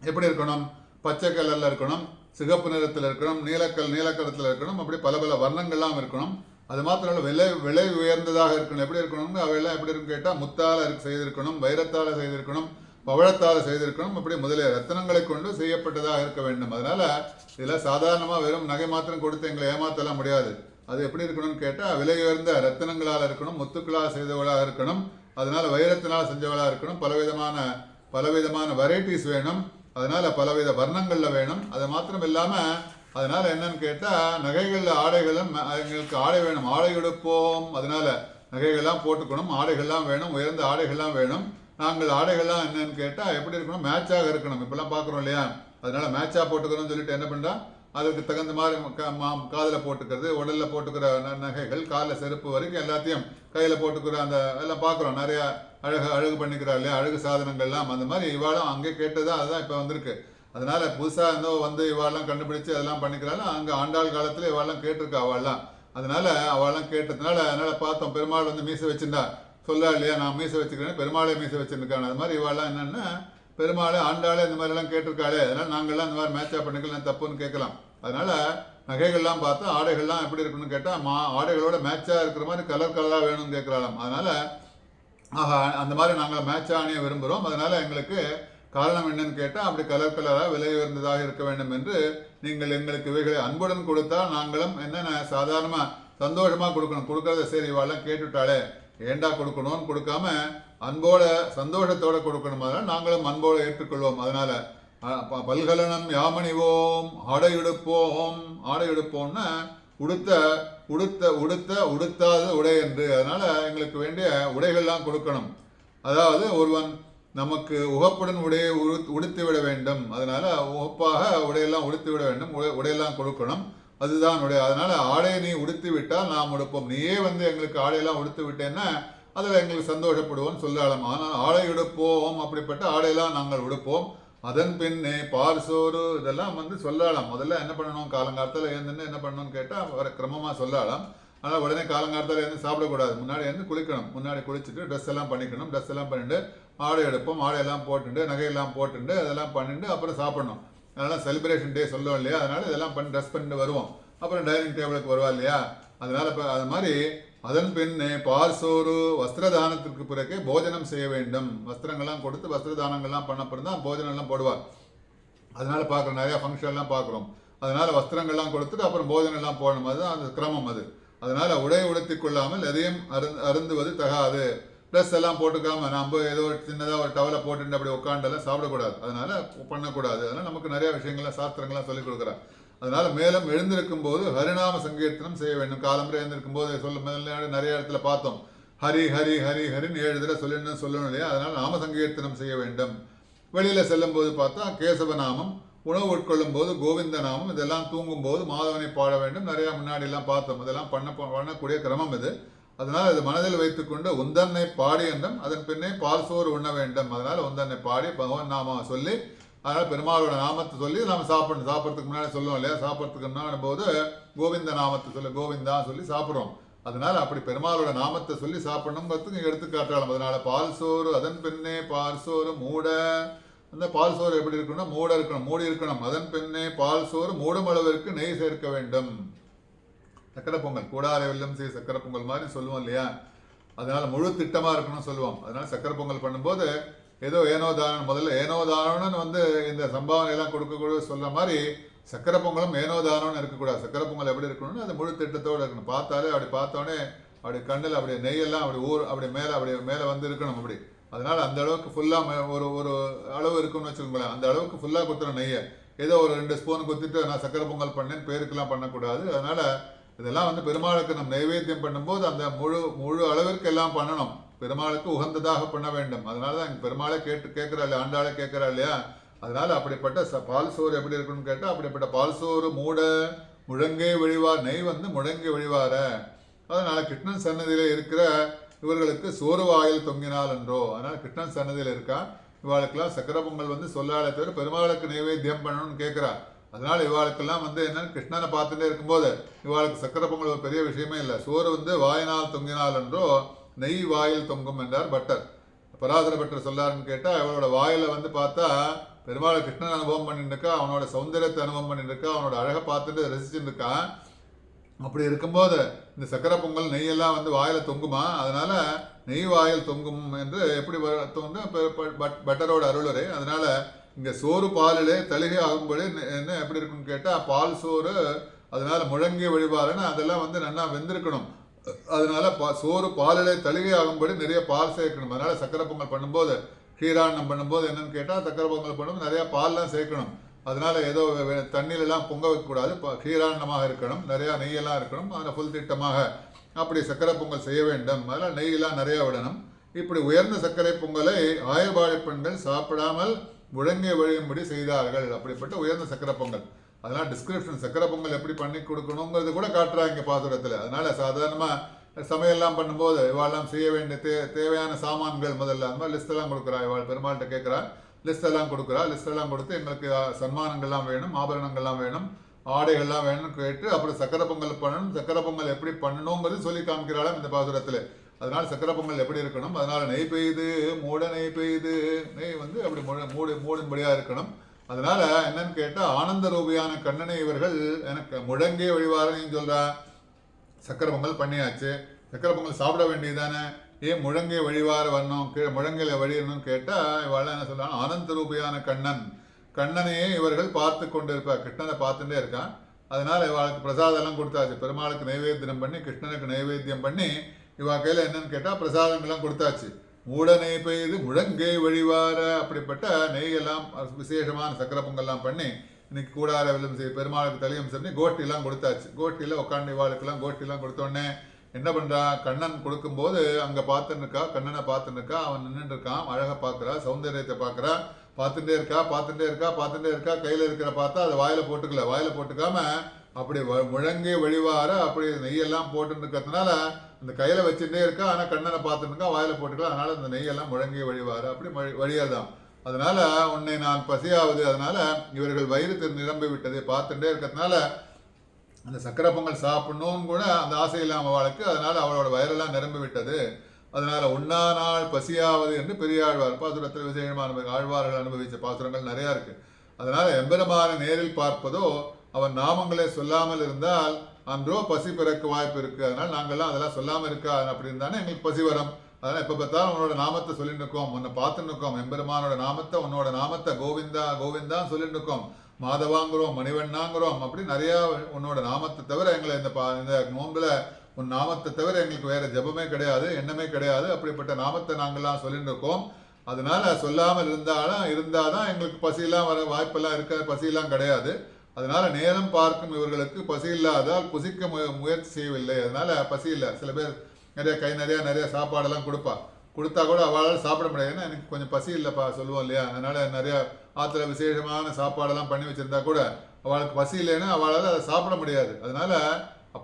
எப்படி இருக்கணும்? பச்சை கலரில் இருக்கணும், சிகப்பு நிறத்தில் இருக்கணும், நீலக்கரத்தில் இருக்கணும். அப்படி பல பல வர்ணங்கள்லாம் இருக்கணும். அது மாத்திரம் விலை உயர்ந்ததாக இருக்கணும். எப்படி இருக்கணும்னு அவையெல்லாம் எப்படி இருக்குன்னு கேட்டால் முத்தால் செய்திருக்கணும், வைரத்தால் செய்திருக்கணும், பவழத்தால் செய்திருக்கணும். அப்படி முதலிய ரத்தனங்களை கொண்டு செய்யப்பட்டதாக இருக்க வேண்டும். அதனால இதெல்லாம் சாதாரணமாக வெறும் நகை மாத்திரம் கொடுத்து எங்களை ஏமாற்றலாம் முடியாது. அது எப்படி இருக்கணும்னு கேட்டால் விலை உயர்ந்த ரத்தனங்களால் இருக்கணும், முத்துக்களால் செய்தவளாக இருக்கணும், அதனால வைரத்தினால் செஞ்சவளாக இருக்கணும். பலவிதமான வெரைட்டிஸ் வேணும். அதனால பலவித வர்ணங்களில் வேணும். அது மாத்திரம் இல்லாமல் அதனால என்னன்னு கேட்டால் நகைகளில் ஆடைகளும் எங்களுக்கு ஆடை வேணும், ஆடை எடுப்போம். அதனால நகைகள்லாம் போட்டுக்கணும், ஆடைகள்லாம் வேணும், உயர்ந்த ஆடைகள்லாம் வேணும். நாங்கள் ஆடைகள்லாம் என்னன்னு கேட்டால் எப்படி இருக்கணும்? மேட்சாக இருக்கணும். இப்பெல்லாம் பார்க்குறோம் இல்லையா? அதனால மேட்சாக போட்டுக்கிறோம்னு சொல்லிட்டு என்ன பண்ணுறா, அதுக்கு தகுந்த மாதிரி காதில் போட்டுக்கிறது, உடலில் போட்டுக்கிற நகைகள், காலில் செருப்பு வரைக்கும் எல்லாத்தையும் கையில் போட்டுக்கிற அந்த எல்லாம் பார்க்குறோம். நிறையா அழகு பண்ணிக்கிறா இல்லையா? அழகு சாதனங்கள்லாம் அந்த மாதிரி இவாளும் அங்கே கேட்டதான் அதுதான் இப்போ வந்திருக்கு. அதனால புதுசாக இருந்தோ இவாளெல்லாம் கண்டுபிடிச்சு அதெல்லாம் பண்ணிக்கிறாலும் அங்கே ஆண்டாள் காலத்தில் இவாளெல்லாம் கேட்டிருக்கா அவள்லாம். அதனால அவள்லாம் கேட்டதுனால அதனால பார்த்தோம். பெருமாள் மீசை வச்சுருந்தா சொல்லா இல்லையா, நான் மீசை வச்சுக்கிறேன், பெருமாளே மீசை வச்சுருக்காங்க. அது மாதிரி இவாளெல்லாம் என்னென்னா பெருமாளே ஆண்டாளே இந்த மாதிரிலாம் கேட்டிருக்காளே, அதனால் நாங்கள்லாம் இந்த மாதிரி மேட்சாக பண்ணிக்கலாம் தப்புன்னு கேட்கலாம். அதனால நகைகள்லாம் பார்த்தா ஆடைகள்லாம் எப்படி இருக்குன்னு கேட்டால் ஆடைகளோட மேட்சாக இருக்கிற மாதிரி கலராக வேணும்னு கேட்குறாளாம். அதனால அந்த மாதிரி நாங்கள் மேட்சாக அணிய விரும்புகிறோம். அதனால எங்களுக்கு காரணம் என்னன்னு கேட்டால் அப்படி கலராக விலை உயர்ந்ததாக இருக்க வேண்டும் என்று நீங்கள் எங்களுக்கு இவைகளை அன்புடன் கொடுத்தால் நாங்களும் என்னென்ன சாதாரணமாக சந்தோஷமாக கொடுக்கணும். கொடுக்கறத சரி இவாளெல்லாம் கேட்டுவிட்டாலே ஏண்டா கொடுக்கணும்னு கொடுக்காம அன்போட சந்தோஷத்தோட கொடுக்கணும். அதனால் நாங்களும் அன்போடு ஏற்றுக்கொள்வோம். அதனால பல்கலனம் யாமணிவோம், ஆடை எடுப்போம்னா உடுத்தாத உடை என்று. அதனால எங்களுக்கு வேண்டிய உடைகள்லாம் கொடுக்கணும். அதாவது ஒருவன் நமக்கு உகப்புடன் உடையை உடுத்தி விட வேண்டும். அதனால உகப்பாக உடையெல்லாம் உடுத்தி விட வேண்டும், உடையெல்லாம் கொடுக்கணும். அதுதான் உடைய. அதனால ஆடையை நீ உடுத்தி விட்டால் நாம் உடுப்போம். நீயே எங்களுக்கு ஆடையெல்லாம் உடுத்து விட்டேன்னா அதில் எங்களுக்கு சந்தோஷப்படுவோம்னு சொல்லலாம். ஆனால் ஆடை எடுப்போம், அப்படிப்பட்ட ஆடையெல்லாம் நாங்கள் உடுப்போம். அதன் பின்னே பார்சோறு இதெல்லாம் சொல்லலாம். முதல்ல என்ன பண்ணணும், காலங்காலத்தில் எழுந்துன்னு என்ன பண்ணணும்னு கேட்டால் வர கிரமமாக சொல்லலாம். ஆனால் உடனே காலங்காலத்தில் எழுந்து சாப்பிடக்கூடாது. முன்னாடி எழுந்து குளிக்கணும். முன்னாடி குளிச்சுட்டு ட்ரெஸ் எல்லாம் பண்ணிக்கணும். ட்ரெஸ் எல்லாம் பண்ணிட்டு ஆடை எடுப்போம், ஆடையெல்லாம் போட்டுட்டு நகையெல்லாம் போட்டுட்டு அதெல்லாம் பண்ணிட்டு அப்புறம் சாப்பிடணும். அதனால் செலிப்ரேஷன் டே சொல்லுவோம் இல்லையா? அதனால் இதெல்லாம் ட்ரெஸ் பண்ணிட்டு வருவோம். அப்புறம் டைனிங் டேபிளுக்கு வருவா இல்லையா? அதனால் இப்போ அது மாதிரி அதன் பின்னே பார்சோறு வஸ்திரதானத்திற்கு பிறகு போஜனம் செய்ய வேண்டும். வஸ்திரங்கள்லாம் கொடுத்து வஸ்திரதானங்கள்லாம் பண்ணப்பறம் தான் போஜனம்லாம் போடுவார். அதனால பார்க்குறோம், நிறையா ஃபங்க்ஷன்லாம் பார்க்குறோம். அதனால வஸ்திரங்கள்லாம் கொடுத்துட்டு அப்புறம் போஜனம்லாம் போடணும். அதுதான் அந்த கிரமம் அது. அதனால உடை உடுத்தி கொள்ளாமல் எதையும் அருந்துவது தகாது. ட்ரெஸ் எல்லாம் போட்டுக்காம நம்ம ஏதோ சின்னதாக ஒரு டவலை போட்டுட்டு அப்படி உட்காண்டெல்லாம் சாப்பிடக்கூடாது. அதனால பண்ணக்கூடாது. அதனால் நமக்கு நிறைய விஷயங்கள்லாம் சாஸ்திரங்கள்லாம் சொல்லிக் கொடுக்குறாங்க. அதனால மேலும் எழுந்திருக்கும் போது ஹரிநாம சங்கீர்த்தனம் செய்ய வேண்டும். காலம்பரை எழுந்திருக்கும் போது நிறைய இடத்துல பார்த்தோம். ஹரி ஹரி ஹரி ஹரின்னு 7 தடவை சொல்லணும் இல்லையா? அதனால நாம சங்கீர்த்தனம் செய்ய வேண்டும். வெளியில செல்லும் போது பார்த்தா கேசவநாமம், உணவு உட்கொள்ளும் போது கோவிந்த நாமம், இதெல்லாம் தூங்கும் போது மாதவனை பாட வேண்டும். நிறைய முன்னாடி எல்லாம் பார்த்தோம். இதெல்லாம் பண்ணக்கூடிய கிரமம் இது. அதனால் இது மனதில் வைத்துக்கொண்டு உந்தன்னை பாடி என்றும் அதன் பின்னே பால்சோறு உண்ண வேண்டும். அதனால் உந்தன்னை பாடி பகவான் நாம சொல்லி அதனால் பெருமாளோட நாமத்தை சொல்லி நம்ம சாப்பிட்றதுக்கு முன்னாடி சொல்லுவோம் இல்லையா? சாப்பிட்றதுக்கு முன்னாடி போது கோவிந்த நாமத்தை சொல்லி கோவிந்தா சொல்லி சாப்பிட்றோம். அதனால அப்படி பெருமாளோட நாமத்தை சொல்லி சாப்பிடணுங்கிறதுக்கு எடுத்துக்காட்டலாம். அதனால பால் சோறு அதன் பின்னே பால் சோறு மூட. அந்த பால் சோறு எப்படி இருக்கணும்? மூடி இருக்கணும். அதன் பின்னே பால் சோறு மூடும் அளவிற்கு நெய் சேர்க்க வேண்டும். சக்கரை பொங்கல் கூடார வெல்லம் செய்ய சக்கரை பொங்கல் மாதிரி சொல்லுவோம் இல்லையா? அதனால முழு திட்டமா இருக்கணும்னு சொல்லுவோம். அதனால சக்கரை பொங்கல் பண்ணும்போது ஏதோ ஏனோ தானம், முதல்ல ஏனோ தானம்னு இந்த சம்பாவனை எல்லாம் கொடுக்கக்கூட சொல்ற மாதிரி சக்கரை பொங்கலும் ஏனோ தானம்னு இருக்கக்கூடாது. சக்கரை பொங்கல் எப்படி இருக்கணும்னு அது முழு திட்டத்தோடு இருக்கணும். பார்த்தாலே அப்படி பார்த்தோடனே அப்படி கண்ணில் அப்படியே நெய்யெல்லாம் அப்படி மேலே இருக்கணும் அப்படி. அதனால அந்த அளவுக்கு ஃபுல்லாக ஒரு அளவு இருக்குன்னு வச்சுக்கோங்களேன். அந்த அளவுக்கு ஃபுல்லாக குத்துறோம் நெய்யை. ஏதோ ஒரு 2 ஸ்பூன் குத்திட்டு நான் சக்கரை பொங்கல் பண்ணேன்னு பேருக்கெல்லாம் பண்ணக்கூடாது. அதனால இதெல்லாம் பெருமாளுக்கு நம்ம நைவேத்தியம் பண்ணும்போது அந்த முழு அளவிற்கு எல்லாம் பண்ணணும். பெருமாளுக்கு உகந்ததாக பண்ண வேண்டும். அதனால தான் இங்கே பெருமாளை கேட்கிறா இல்லையா, ஆண்டாளை கேட்கிறா இல்லையா. அதனால அப்படிப்பட்ட பால் சோறு எப்படி இருக்குன்னு கேட்டால், அப்படிப்பட்ட பால் சோறு மூட முழங்கை வழிவார், நெய் வந்து முழங்கை வழிவார. அதனால கிருஷ்ணன் சன்னதியில இருக்கிற இவர்களுக்கு சோறு வாயில் தொங்கினால் என்றோ. அதனால கிருஷ்ணன் சன்னதியில் இருக்கா, இவாளுக்கெல்லாம் சக்கர பொங்கல் வந்து சொல்லாலே தவிர பெருமாளுக்கு நைவேத்தியம் பண்ணணும்னு கேட்கிறா. அதனால இவாளுக்கெல்லாம் வந்து என்னன்னு கிருஷ்ணனை பார்த்துட்டே இருக்கும்போது இவாளுக்கு சக்கர பொங்கல் ஒரு பெரிய விஷயமே இல்லை. சோறு வந்து வாயினால் தொங்கினால் என்றோ நெய் வாயில் தொங்கும் என்றார் பட்டர். பராசர பட்டர் சொல்லாருன்னு கேட்டால், இவளோட வாயில வந்து பார்த்தா பெருமாளை கிருஷ்ணன் அனுபவம் பண்ணிட்டு இருக்கா, அவனோட சௌந்தரியத்தை அனுபவம் பண்ணிட்டு இருக்கா, அவனோட அழகை பார்த்துட்டு ரசிச்சுட்டு இருக்கா. அப்படி இருக்கும்போது இந்த சக்கரை பொங்கல் நெய்யெல்லாம் வந்து வாயில தொங்குமா, அதனால நெய் வாயில் தொங்கும் என்று எப்படி தோன்று பட்டரோட அருளரே. அதனால இங்க சோறு பாலிலே தலிகை ஆகும்படி என்ன எப்படி இருக்குன்னு கேட்டா, பால் சோறு அதனால முழங்கிய வழிபாருன்னு அதெல்லாம் வந்து நல்லா வெந்திருக்கணும். அதனால சோறு பாலிலே தலிகை ஆகும்படி நிறைய பால் சேர்க்கணும். அதனால சக்கரை பொங்கல் பண்ணும்போது, கீராண்ணம் பண்ணும்போது என்னன்னு கேட்டால், சக்கரை பொங்கல் பண்ணும்போது நிறையா பால்லாம் சேர்க்கணும். அதனால ஏதோ தண்ணியிலெல்லாம் பொங்க வைக்கக்கூடாது, கீராண்ணமாக இருக்கணும், நிறையா நெய்யெல்லாம் இருக்கணும். அதில் புல் திட்டமாக அப்படி சக்கரை பொங்கல் செய்ய வேண்டும். அதில் நெய்யெல்லாம் நிறையா விடணும். இப்படி உயர்ந்த சர்க்கரை பொங்கலை ஆயர்வாழி பெண்கள் சாப்பிடாமல் முழங்கை வழியும்படி செய்தார்கள். அப்படிப்பட்ட உயர்ந்த சக்கரை பொங்கல். அதனால் டிஸ்கிரிப்ஷன் சக்கரை பொங்கல் எப்படி பண்ணி கொடுக்கணுங்கிறது கூட காட்டுறாங்க பாசுரத்தில். அதனால சாதாரணமாக சமையல்லாம் பண்ணும்போது இவாளெல்லாம் செய்ய வேண்டிய தேவையான சாமான்கள் முதல்ல அந்த மாதிரி லிஸ்டெல்லாம் கொடுக்குறா. இவாள் பெருமாள்கிட்ட கேட்குறா, லிஸ்டெல்லாம் கொடுக்குறா. லிஸ்டெல்லாம் கொடுத்து எங்களுக்கு சன்மானங்கள்லாம் வேணும், ஆபரணங்கள்லாம் வேணும், ஆடைகள்லாம் வேணும்னு கேட்டு அப்புறம் சக்கரை பொங்கல் பண்ணணும். சக்கரை பொங்கல் எப்படி பண்ணணுங்கிறது சொல்லி காமிக்கிறாளாம் இந்த பாசுரத்தில். அதனால சக்கரை பொங்கல் எப்படி இருக்கணும், அதனால நெய் பெய்து மூட நெய் பெய்து, நெய் வந்து அப்படி மூடும்படியா இருக்கணும். அதனால என்னன்னு கேட்டா, ஆனந்த ரூபியான கண்ணனை இவர்கள் எனக்கு முழங்கே வழிவாரன்னு சொல்றா. சக்கரை பொங்கல் பண்ணியாச்சு, சக்கரை பொங்கல் சாப்பிட வேண்டியதானே, ஏன் முழங்கை வழிவார வரணும், முழங்கையில வழியணும்னு கேட்டா இவாள் என்ன சொல்றாங்க, ஆனந்த ரூபியான கண்ணன், கண்ணனையே இவர்கள் பார்த்து கொண்டு இருப்பார், கிருஷ்ணனை பார்த்துட்டே இருக்கான். அதனால இவாளுக்கு பிரசாதம் எல்லாம் கொடுத்தாச்சு. பெருமாளுக்கு நைவேத்தியம் பண்ணி கிருஷ்ணனுக்கு நைவேத்தியம் பண்ணி இவா கையில் என்னன்னு கேட்டால் பிரசாதங்கள்லாம் கொடுத்தாச்சு. மூட நெய் பெய்து முழங்கை வழிவார. அப்படிப்பட்ட நெய்யெல்லாம் விசேஷமான சக்கரை பொங்கல்லாம் பண்ணி இன்னைக்கு கூடார வெல்லும் பெருமாளுக்கு தலையும் சொல்லி கோஷ்டிலாம் கொடுத்தாச்சு. கோஷ்டியில் உட்காந்து இவாளுக்கெல்லாம் கோஷ்டிலாம் கொடுத்தோடனே என்ன பண்ணுறா, கண்ணன் கொடுக்கும்போது அங்கே பார்த்துன்னு இருக்கா, கண்ணனை பார்த்துன்னு இருக்கா, அவன் நின்றுட்டு இருக்கான், அழகை பார்க்குறா, சௌந்தரியத்தை பார்க்குறா, பார்த்துட்டே இருக்கா. கையில் இருக்கிற பார்த்தா அதை வாயில போட்டுக்கல, வாயில போட்டுக்காம அப்படி முழங்கை வழிவார அப்படி நெய்யெல்லாம் போட்டுன்னு இருக்கிறதுனால அந்த கையில வச்சுட்டே இருக்கா, ஆனால் கண்ணனை பார்த்துட்டு இருக்கா, வாயில போட்டுக்கலாம். அதனால அந்த நெய்யெல்லாம் முழங்கை வழிவார அப்படி வழியாதான். அதனால உன்னை நான் பசியாவது, அதனால இவர்கள் வயிறு நிரம்பி விட்டது பார்த்துட்டே இருக்கிறதுனால அந்த சக்கரை பொங்கல் சாப்பிடணும்னு கூட அந்த ஆசை இல்லாம அவளுக்கு. அதனால அவளோட வயிறெல்லாம் நிரம்பி விட்டது. அதனால உண்ணா நாள் பசியாவது என்று பெரியாழ்வார் பாசுரத்தில் விசேஷமான ஆழ்வார்கள் அனுபவித்த பாசுரங்கள் நிறையா இருக்கு. அதனால எம்பெருமான நேரில் பார்ப்பதோ அவன் நாமங்களே சொல்லாமல் இருந்தால் அன்றோ பசி பிறக்க வாய்ப்பு இருக்கு. அதனால நாங்கள்லாம் அதெல்லாம் சொல்லாமல் இருக்கா அப்படின்னு தானே எங்களுக்கு பசி வரும். அதனால எப்போ பார்த்தாலும் உன்னோட நாமத்தை சொல்லிட்டு இருக்கோம், உன்னை பார்த்துன்னு இருக்கோம், எம்பெருமானோட நாமத்தை, உன்னோட நாமத்தை கோவிந்தா கோவிந்தான்னு சொல்லிட்டு இருக்கோம், மாதவாங்கிறோம், மணிவண்ணாங்கிறோம், அப்படி நிறையா உன்னோட நாமத்தை தவிர எங்களை இந்த நோம்பில் உன் நாமத்தை தவிர எங்களுக்கு வேற ஜபமே கிடையாது, எண்ணமே கிடையாது. அப்படிப்பட்ட நாமத்தை நாங்கள்லாம் சொல்லிட்டு இருக்கோம். அதனால சொல்லாமல் இருந்தாதான் எங்களுக்கு பசியெல்லாம் வர வாய்ப்பெல்லாம் இருக்க, பசியெல்லாம் கிடையாது. அதனால நேரம் பார்க்கும் இவர்களுக்கு பசி இல்லாதால் புசிக்க முயற்சி செய்யவில்லை. அதனால பசி இல்லை. சில பேர் நிறைய சாப்பாடெல்லாம் கொடுத்தா கூட அவளால் சாப்பிட முடியாது. ஏன்னா எனக்கு கொஞ்சம் பசி இல்லைப்பா சொல்லுவோம் இல்லையா. அதனால நிறைய ஆற்றுல விசேஷமான சாப்பாடெல்லாம் பண்ணி வச்சிருந்தா கூட அவளுக்கு பசி இல்லைன்னா அவளால் அதை சாப்பிட முடியாது. அதனால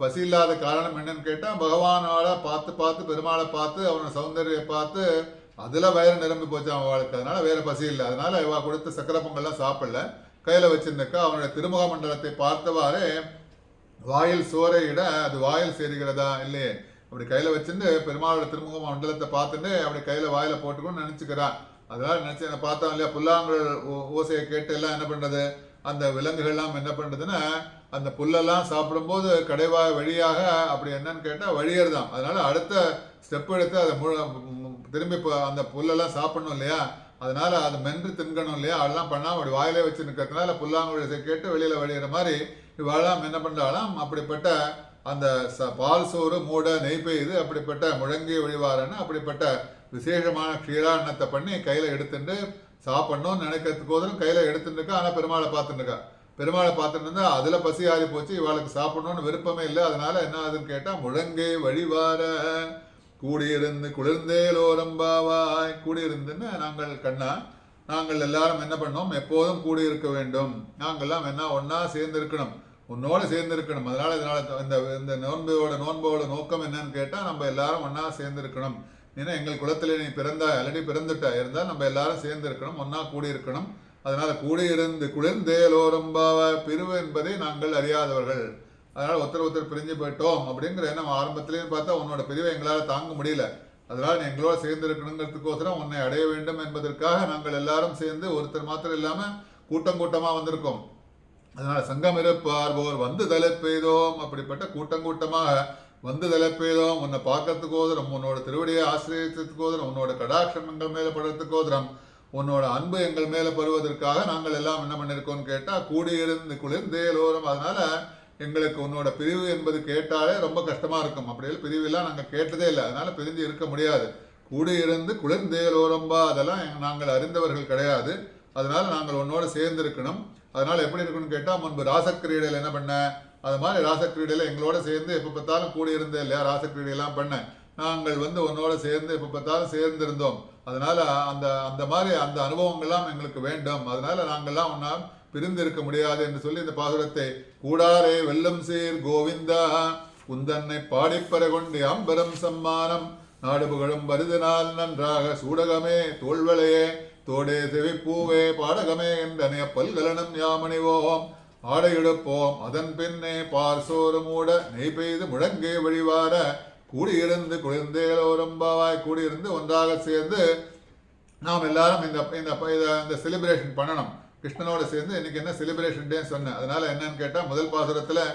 பசி இல்லாத காரணம் என்னன்னு கேட்டால், பகவானோட பார்த்து பெருமாளை பார்த்து அவனோட சௌந்தர்யை பார்த்து அதில் வயிறு நிரம்பி போச்சு அவளுக்கு. அதனால வேற பசி இல்லை. அதனால இவ கொடுத்த சக்கரை பொங்கல்லாம் சாப்பிடல, கையில் வச்சிருந்தக்கா அவனுடைய திருமுக மண்டலத்தை பார்த்தவாறே வாயில் சோரை இட அது வாயில் சேருகிறதா இல்லையே. அப்படி கையில் வச்சுட்டு பெருமாளோட திருமுக மண்டலத்தை பார்த்துட்டு அப்படி கையில் வாயில போட்டுக்கணும்னு நினச்சிக்கிறான். அதனால நினச்சி பார்த்தோம் இல்லையா, புல்லாங்குழல் ஓசையை கேட்டு எல்லாம் என்ன பண்ணுறது, அந்த விலங்குகள்லாம் என்ன பண்ணுறதுன்னா அந்த புல்லெல்லாம் சாப்பிடும்போது கடைவாய் வழியாக அப்படி என்னன்னு கேட்டால் வழியறதான். அதனால அடுத்த ஸ்டெப் எடுத்து அதை திரும்பி அந்த புல்லெல்லாம் சாப்பிடணும் இல்லையா. அதனால அது மென்று தின்கணும் இல்லையா. அதெல்லாம் பண்ணால் அப்படி வாயிலே வச்சு நிற்கிறதுனால புல்லாங்குழலை கேட்டு வெளியில் வழியிற மாதிரி இவாளாம் என்ன பண்ணுறாளாம். அப்படிப்பட்ட அந்த பால் சோறு மூட நெய் பெய்து அப்படிப்பட்ட முழங்கி வழிவாரன்னு அப்படிப்பட்ட விசேஷமான க்ஷீராண்ணத்தை பண்ணி கையில் எடுத்துட்டு சாப்பிடணும்னு நினைக்கிறதுக்கு போதும் கையில் எடுத்துட்டு இருக்கா. ஆனால் பெருமாளை பார்த்துட்டு இருக்கா. பெருமாளை பார்த்துட்டு இருந்தா அதில் பசி ஆறி போச்சு, இவாளுக்கு சாப்பிடணும்னு விருப்பமே இல்லை. அதனால என்ன ஆகுதுன்னு கேட்டால் முழங்கை வழிவார கூடியிருந்து குளிர்ந்தேலோரம்பாவாய். கூடியிருந்துன்னு நாங்கள் கண்ணா நாங்கள் எல்லாரும் என்ன பண்ணோம், எப்போதும் கூடியிருக்க வேண்டும். நாங்கள்லாம் என்ன ஒன்னா சேர்ந்து இருக்கணும், உன்னோடு சேர்ந்து இருக்கணும். இதனால இந்த இந்த நோன்போட நோக்கம் என்னன்னு கேட்டால் நம்ம எல்லாரும் ஒன்னா சேர்ந்து இருக்கணும். ஏன்னா எங்கள் குலத்தில் நீ பிறந்தாய், ஆல்ரெடி பிறந்துட்டா இருந்தால் நம்ம எல்லாரும் சேர்ந்து இருக்கணும், ஒன்னா கூடியிருக்கணும். அதனால கூடியிருந்து குளிர்ந்தேலோரம்பாவாய். பிரிவு என்பதை நாங்கள் அறியாதவர்கள். அதனால ஒருத்தர் பிரிஞ்சு போயிட்டோம் அப்படிங்கிற எண்ணம் ஆரம்பத்திலேயே பார்த்தா உன்னோட பிரிவை எங்களால் தாங்க முடியல. அதனால நீ எங்களோட சேர்ந்து இருக்கணுங்கிறதுக்கோசரம் உன்னை அடைய வேண்டும் என்பதற்காக நாங்கள் எல்லாரும் சேர்ந்து ஒருத்தர் மாத்திரம் இல்லாம கூட்டம் கூட்டமா வந்திருக்கோம். அதனால சங்கம் இருப்பார்போர் வந்து தலைப்பெய்தோம். அப்படிப்பட்ட கூட்டமாக வந்து தலைப்பெய்தோம். உன்னை பார்க்கறதுக்கோதரம், உன்னோட திருவடியை ஆசிரியத்துக்கோதரம், உன்னோட கடாட்சம் எங்கள் மேல படுறதுக்கோதரம், உன்னோட அன்பு எங்கள் மேல பருவதற்காக நாங்கள் எல்லாம் என்ன பண்ணிருக்கோம்னு கேட்டா கூடியிருந்து குளிர்ந்தேலோரம். அதனால எங்களுக்கு உன்னோட பிரிவு என்பது கேட்டாலே ரொம்ப கஷ்டமா இருக்கும். அப்படியே பிரிவெல்லாம் நாங்கள் கேட்டதே இல்லை, அதனால பிரிஞ்சு இருக்க முடியாது. கூடியிருந்து குளிர்ந்தேலோரம்பா அதெல்லாம் நாங்கள் அறிந்தவர்கள் கிடையாது. அதனால நாங்கள் உன்னோட சேர்ந்து இருக்கணும். அதனால எப்படி இருக்கணும்னு கேட்டால், முன்பு ராசக்கிரீடையில் என்ன பண்ண, அது மாதிரி ராசக்கிரீடையில் எங்களோட சேர்ந்து எப்போ பார்த்தாலும் கூடியிருந்தே இல்லையா, ராசக்கிரீடையெல்லாம் பண்ண நாங்கள் உன்னோட சேர்ந்து எப்போ பார்த்தாலும் சேர்ந்திருந்தோம். அதனால அந்த அந்த மாதிரி அந்த அனுபவங்கள்லாம் எங்களுக்கு வேண்டும். அதனால நாங்கள்லாம் ஒன்றா பிரிந்து இருக்க முடியாது என்று சொல்லி இந்த பாசுரத்தை கூடாரே வெல்லம் சீர் கோவிந்தா குந்தன்னை பாடிப்பற கொண்டு அம்பரம் சம்மானம் நாடு புகழும் வருதினால் நன்றாக சூடகமே தோல்வளையே தோடே செவிப்பூவே பாடகமே என்றனைய பல்கலனம் யாமணிவோம் ஆடையெடுப்போம் அதன் பின்னே பார்சோறு மூட நெய் பெய்து முழங்கே வழிவார கூடியிருந்து குளிர்ந்தேலோரம்பாவாய். கூடியிருந்து ஒன்றாக சேர்ந்து நாம் எல்லாரும் இந்த செலிப்ரேஷன் பண்ணணும். கிருஷ்ணனோட சேர்ந்து இன்னைக்கு என்ன செலிப்ரேஷன் டே சொன்னேன். அதனால என்னன்னு கேட்டால், முதல் பாசுரத்தில்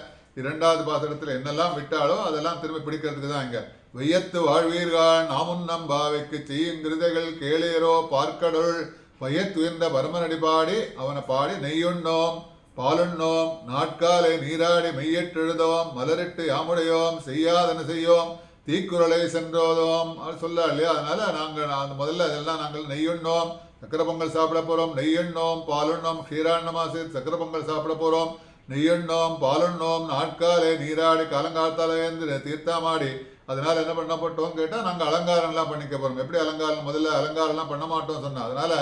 இரண்டாவது பாசுரத்தில் என்னெல்லாம் விட்டாலோ அதெல்லாம் திரும்ப பிடிக்கிறதுக்கு தான் இங்க. வையத்து வாழ்வீர்கள் நாமுன்னம் பாவைக்கு செய்யும் கிருதைகள் கேளீரோ பார்க்கடல் வையத்துயர்ந்த பரமனடி பாடி அவனை பாடி நெய்யுண்ணோம் பாலுண்ணோம் நாட்காலை நீராடி மெய்யெற்றெழுதோம் மலரிட்டு யாமுடையோம் செய்யாதன செய்யோம் தீக்குறளை சென்றோதோம் சொல்ல இல்லையா. அதனால நாங்கள் முதல்ல அதெல்லாம் நாங்கள் நெய்யுண்ணோம், சக்கர பொங்கல் சாப்பிட போறோம், நெய்யெண்ணோம் பாலுண்ணோம் க்ஷீராண்ணமா சேர்த்து சக்கர பொங்கல் சாப்பிட போறோம், நெய்யெண்ணோம் பாலுண்ணோம் நாட்காலே நீராடி காலங்காலத்தாலேந்து தீர்த்தாமாடி. அதனால என்ன பண்ண போட்டோம் கேட்டால், நாங்கள் அலங்காரம்லாம் பண்ணிக்க போறோம். எப்படி அலங்காரம், முதல்ல அலங்காரம்லாம் பண்ண மாட்டோம் சொன்னோம். அதனால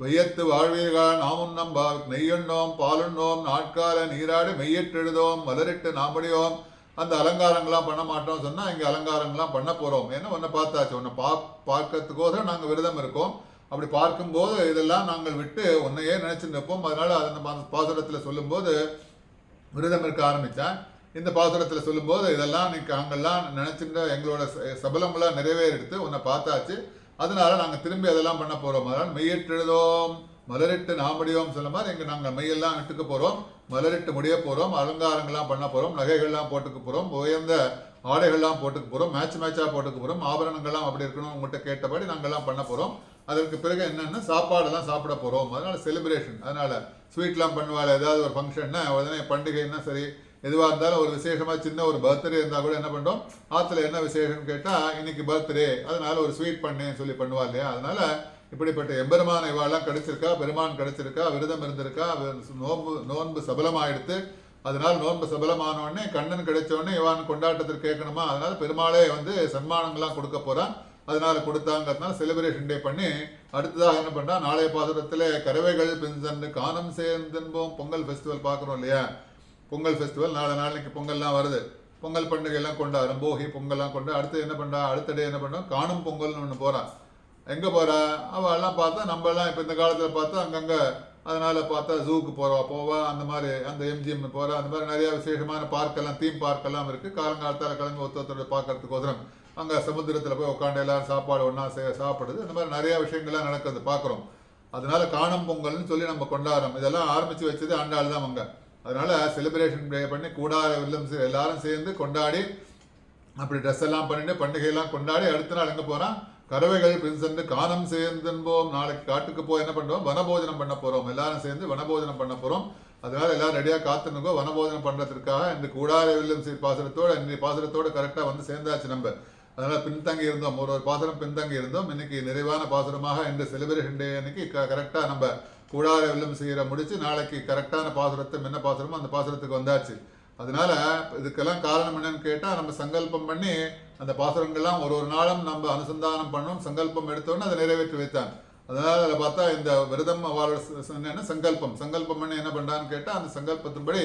வையத்து வாழ்வீர்கள் நாமுன்னம் நெய்யெண்ணோம் பாலுண்ணோம் நாட்கால நீராடி மெய்யெற்றெழுதோம் மலரிட்டு நாம்படியோம். அந்த அலங்காரங்கள்லாம் பண்ண மாட்டோம் சொன்னா இங்க அலங்காரங்கள்லாம் பண்ண போறோம். ஏன்னா உன்னை பார்த்தாச்சு, உன்னை பார்க்கறதுக்கோசரம் நாங்கள் விரதம் இருக்கோம். அப்படி பார்க்கும்போது இதெல்லாம் நாங்கள் விட்டு உன்னையே நினைச்சு நிற்போம். அதனால அந்த பாசுரத்தில் சொல்லும்போது விரதம் இருக்க ஆரம்பித்தேன். இந்த பாசுரத்தில் சொல்லும்போது இதெல்லாம் நாங்கள்லாம் நினைச்சுட்டு எங்களோட சபலங்களாம் நிறைவேறிடுத்து உன்னை பார்த்தாச்சு, அதனால நாங்கள் திரும்பி அதெல்லாம் பண்ண போறோம். அதனால் மெய்யெற்றெழுதோம் மலரிட்டு நாமடியோம் சொல்ல மாதிரி இங்கே நாங்கள் மெய்யெல்லாம் இட்டுக்க போறோம், மலரிட்டு முடிய போறோம், அலங்காரங்கள்லாம் பண்ண போறோம், நகைகள்லாம் போட்டுக்க போறோம், உயர்ந்த ஆடைகள்லாம் போட்டுக்க போறோம், மேட்சா போட்டுக்க போறோம், ஆபரணங்கள்லாம் அப்படி இருக்கணும் உங்கள்கிட்ட கேட்டபடி நாங்கள்லாம் பண்ண போறோம். அதற்கு பிறகு என்னென்னா சாப்பாடெல்லாம் சாப்பிட போகிறோம். அதனால் செலிப்ரேஷன், அதனால் ஸ்வீட்லாம் பண்ணுவாள். ஏதாவது ஒரு ஃபங்க்ஷன்னா உடனே பண்டிகைன்னா சரி, எதுவாக இருந்தாலும் ஒரு விசேஷமாக சின்ன ஒரு பர்த்டே இருந்தால் கூட என்ன பண்ணுறோம், ஆற்றுல என்ன விசேஷம்னு கேட்டால் இன்னைக்கு பர்த்டே அதனால ஒரு ஸ்வீட் பண்ணேன்னு சொல்லி பண்ணுவா இல்லையா. அதனால் இப்படிப்பட்ட எம்பெருமான இவாளெல்லாம் கிடைச்சிருக்கா, பெருமான் கிடைச்சிருக்கா, விரதம் இருந்திருக்கா, நோன்பு சபலமாயிடுத்து. அதனால நோன்பு சபலமான உடனே கண்ணன் கிடைச்ச உடனே இவான் கொண்டாட்டத்திற்கு கேட்கணுமா, அதனால பெருமாளே சன்மானங்கள்லாம் கொடுக்க போகிறான். அதனால கொடுத்தாங்கிறதுனால செலிப்ரேஷன் டே பண்ணி அடுத்ததாக என்ன பண்ணா, நாளைய பாசுரத்தில் கறவைகள் பின்சென்று காணம் சேர்ந்துன்போம். பொங்கல் ஃபெஸ்டிவல் பார்க்குறோம் இல்லையா, பொங்கல் ஃபெஸ்டிவல் நாளைக்கு பொங்கல்லாம் வருது. பொங்கல் பண்டிகைலாம் கொண்டாடுறோம், போகி பொங்கல்லாம் கொண்டு அடுத்து என்ன பண்ணுறா, அடுத்த டே என்ன பண்ணுறோம், காணும் பொங்கல்னு ஒன்று போகிறான். எங்கே போகிறா அவெல்லாம் பார்த்தா நம்மலாம் இப்போ இந்த காலத்தில் பார்த்தா அங்கங்கே, அதனால் பார்த்தா ஜூக்கு போவா, அந்த மாதிரி அந்த எம்ஜிஎம் போகிறா, அந்த மாதிரி நிறையா விசேஷமான பார்க்கெல்லாம் தீம் பார்க்கெல்லாம் இருக்குது. காலங்காலத்தால் கிளம்பி ஒருத்தரோட பார்க்கறதுக்கோசரம் அங்கே சமுத்திரத்தில் போய் உட்காந்து எல்லாரும் சாப்பாடு ஒன்றா சாப்பிடுது, இந்த மாதிரி நிறையா விஷயங்கள்லாம் நடக்குது பார்க்குறோம். அதனால காணும் பொங்கல்னு சொல்லி நம்ம கொண்டாடுறோம். இதெல்லாம் ஆரம்பித்து வச்சது ஆண்டாள் தான் அங்கே. அதனால செலிப்ரேஷன் டே பண்ணி கூடார வில்லம் எல்லாரும் சேர்ந்து கொண்டாடி அப்படி ட்ரெஸ் எல்லாம் பண்ணிட்டு பண்டிகையெல்லாம் கொண்டாடி அடுத்த நாள் எங்கே போகிறான், கறவைகள் பின்சென்று காணம் சேர்ந்துன்போம். நாளைக்கு காட்டுக்கு போய் என்ன பண்ணுறோம், வனபோஜனம் பண்ண போகிறோம். எல்லாரும் சேர்ந்து வனபோஜனம் பண்ண போகிறோம். அதனால எல்லாரும் ரெடியாக காத்துனுக்கோ வனபோஜனம் பண்ணுறதுக்காக இந்த கூடார வில்லம் பாசுரத்தோடு இன்னைக்கு பாசுரத்தோடு கரெக்டாக சேர்ந்தாச்சு நம்ம. அதனால் பின்தங்கி இருந்தோம், ஒரு பாசுரம் பின்தங்கி இருந்தோம். இன்னைக்கு நிறைவான பாசுரமாக இந்த செலிப்ரேஷன் டே அன்னைக்கு கரெக்டாக நம்ம கூடார வில்லம் செய்கிற முடிச்சு நாளைக்கு கரெக்டான பாசுரத்தை என்ன பாசுரமோ அந்த பாசுரத்துக்கு வந்தாச்சு. அதனால இதுக்கெல்லாம் காரணம் என்னன்னு கேட்டால் நம்ம சங்கல்பம் பண்ணி அந்த பாசுரங்கள்லாம் ஒரு ஒரு நாளும் நம்ம அனுசந்தானம் பண்ணணும், சங்கல்பம் எடுத்தோன்னு அதை நிறைவேற்றி வைத்தான். அதனால அதில் பார்த்தா இந்த விரதம் அவளோட என்ன சங்கல்பம் பண்ணி என்ன பண்ணுறான்னு கேட்டால் அந்த சங்கல்பத்தின்படி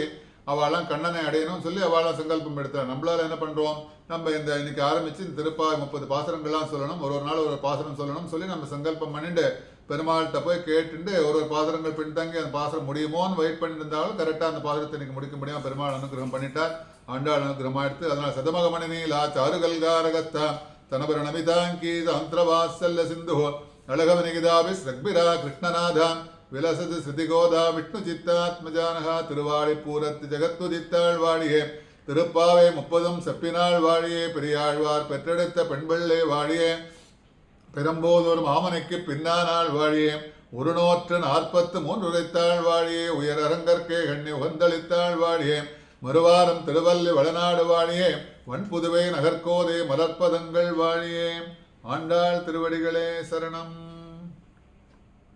அவளாம் கண்ணனை அடையணும்னு சொல்லி அவளாம் சங்கல்பம் எடுத்தாள். நம்மளால என்ன பண்ணுறோம், நம்ம இந்த இன்னைக்கு ஆரம்பித்து இந்த திருப்பாய் 30 பாசுரங்கள்லாம் சொல்லணும், ஒரு ஒரு நாள் ஒரு பாசுரம் சொல்லணும்னு சொல்லி நம்ம சங்கல்பம் பண்ணிட்டு பெருமாள்கிட்ட போய் கேட்டுட்டு ஒரு ஒரு பாசுரங்கள் பின்தங்கி அந்த பாசுரம் முடியுமோன்னு வெயிட் பண்ணிட்டு இருந்தாலும் கரெக்டாக அந்த பாசுரத்தை இன்னைக்கு முடிக்க முடியாமல் பெருமாள் அனுகிரகம் பண்ணிட்டார், ஆண்டாள் அனுகிரகமாக எடுத்து. அதனால் சதமகமணி நீலா சாருகல்காரகத்தா தனபர நமிதாங்கி சாந்திரவாசல்ல சிந்து அழகவனிகிதாபி ஸ்ரக்பிரா கிருஷ்ணநாதான் விலசது ஸ்ருதிகோதா விஷ்ணு சித்தாத்மஜானகா திருவாளி பூரத்து ஜெகத்துதித்தாள் வாழியே திருப்பாவை 30 செப்பினாள் வாழியே பெரியாழ்வார் பெற்றெடுத்த பெண்பிள்ளை வாழியே பெரும்போதூர் மாமனைக்கு பின்னானாள் வாழியே ஒரு நோற்று 43 உரைத்தாள் வாழியே உயரரங்கற்கே கண்ணி உகந்தளித்தாள் வாழியே மறுவாரம் திருவல்லி வளநாடு வாழியே வன்புதுவை நகர்கோதை மலர்ப்பதங்கள் வாழியே. ஆண்டாள் திருவடிகளே சரணம்.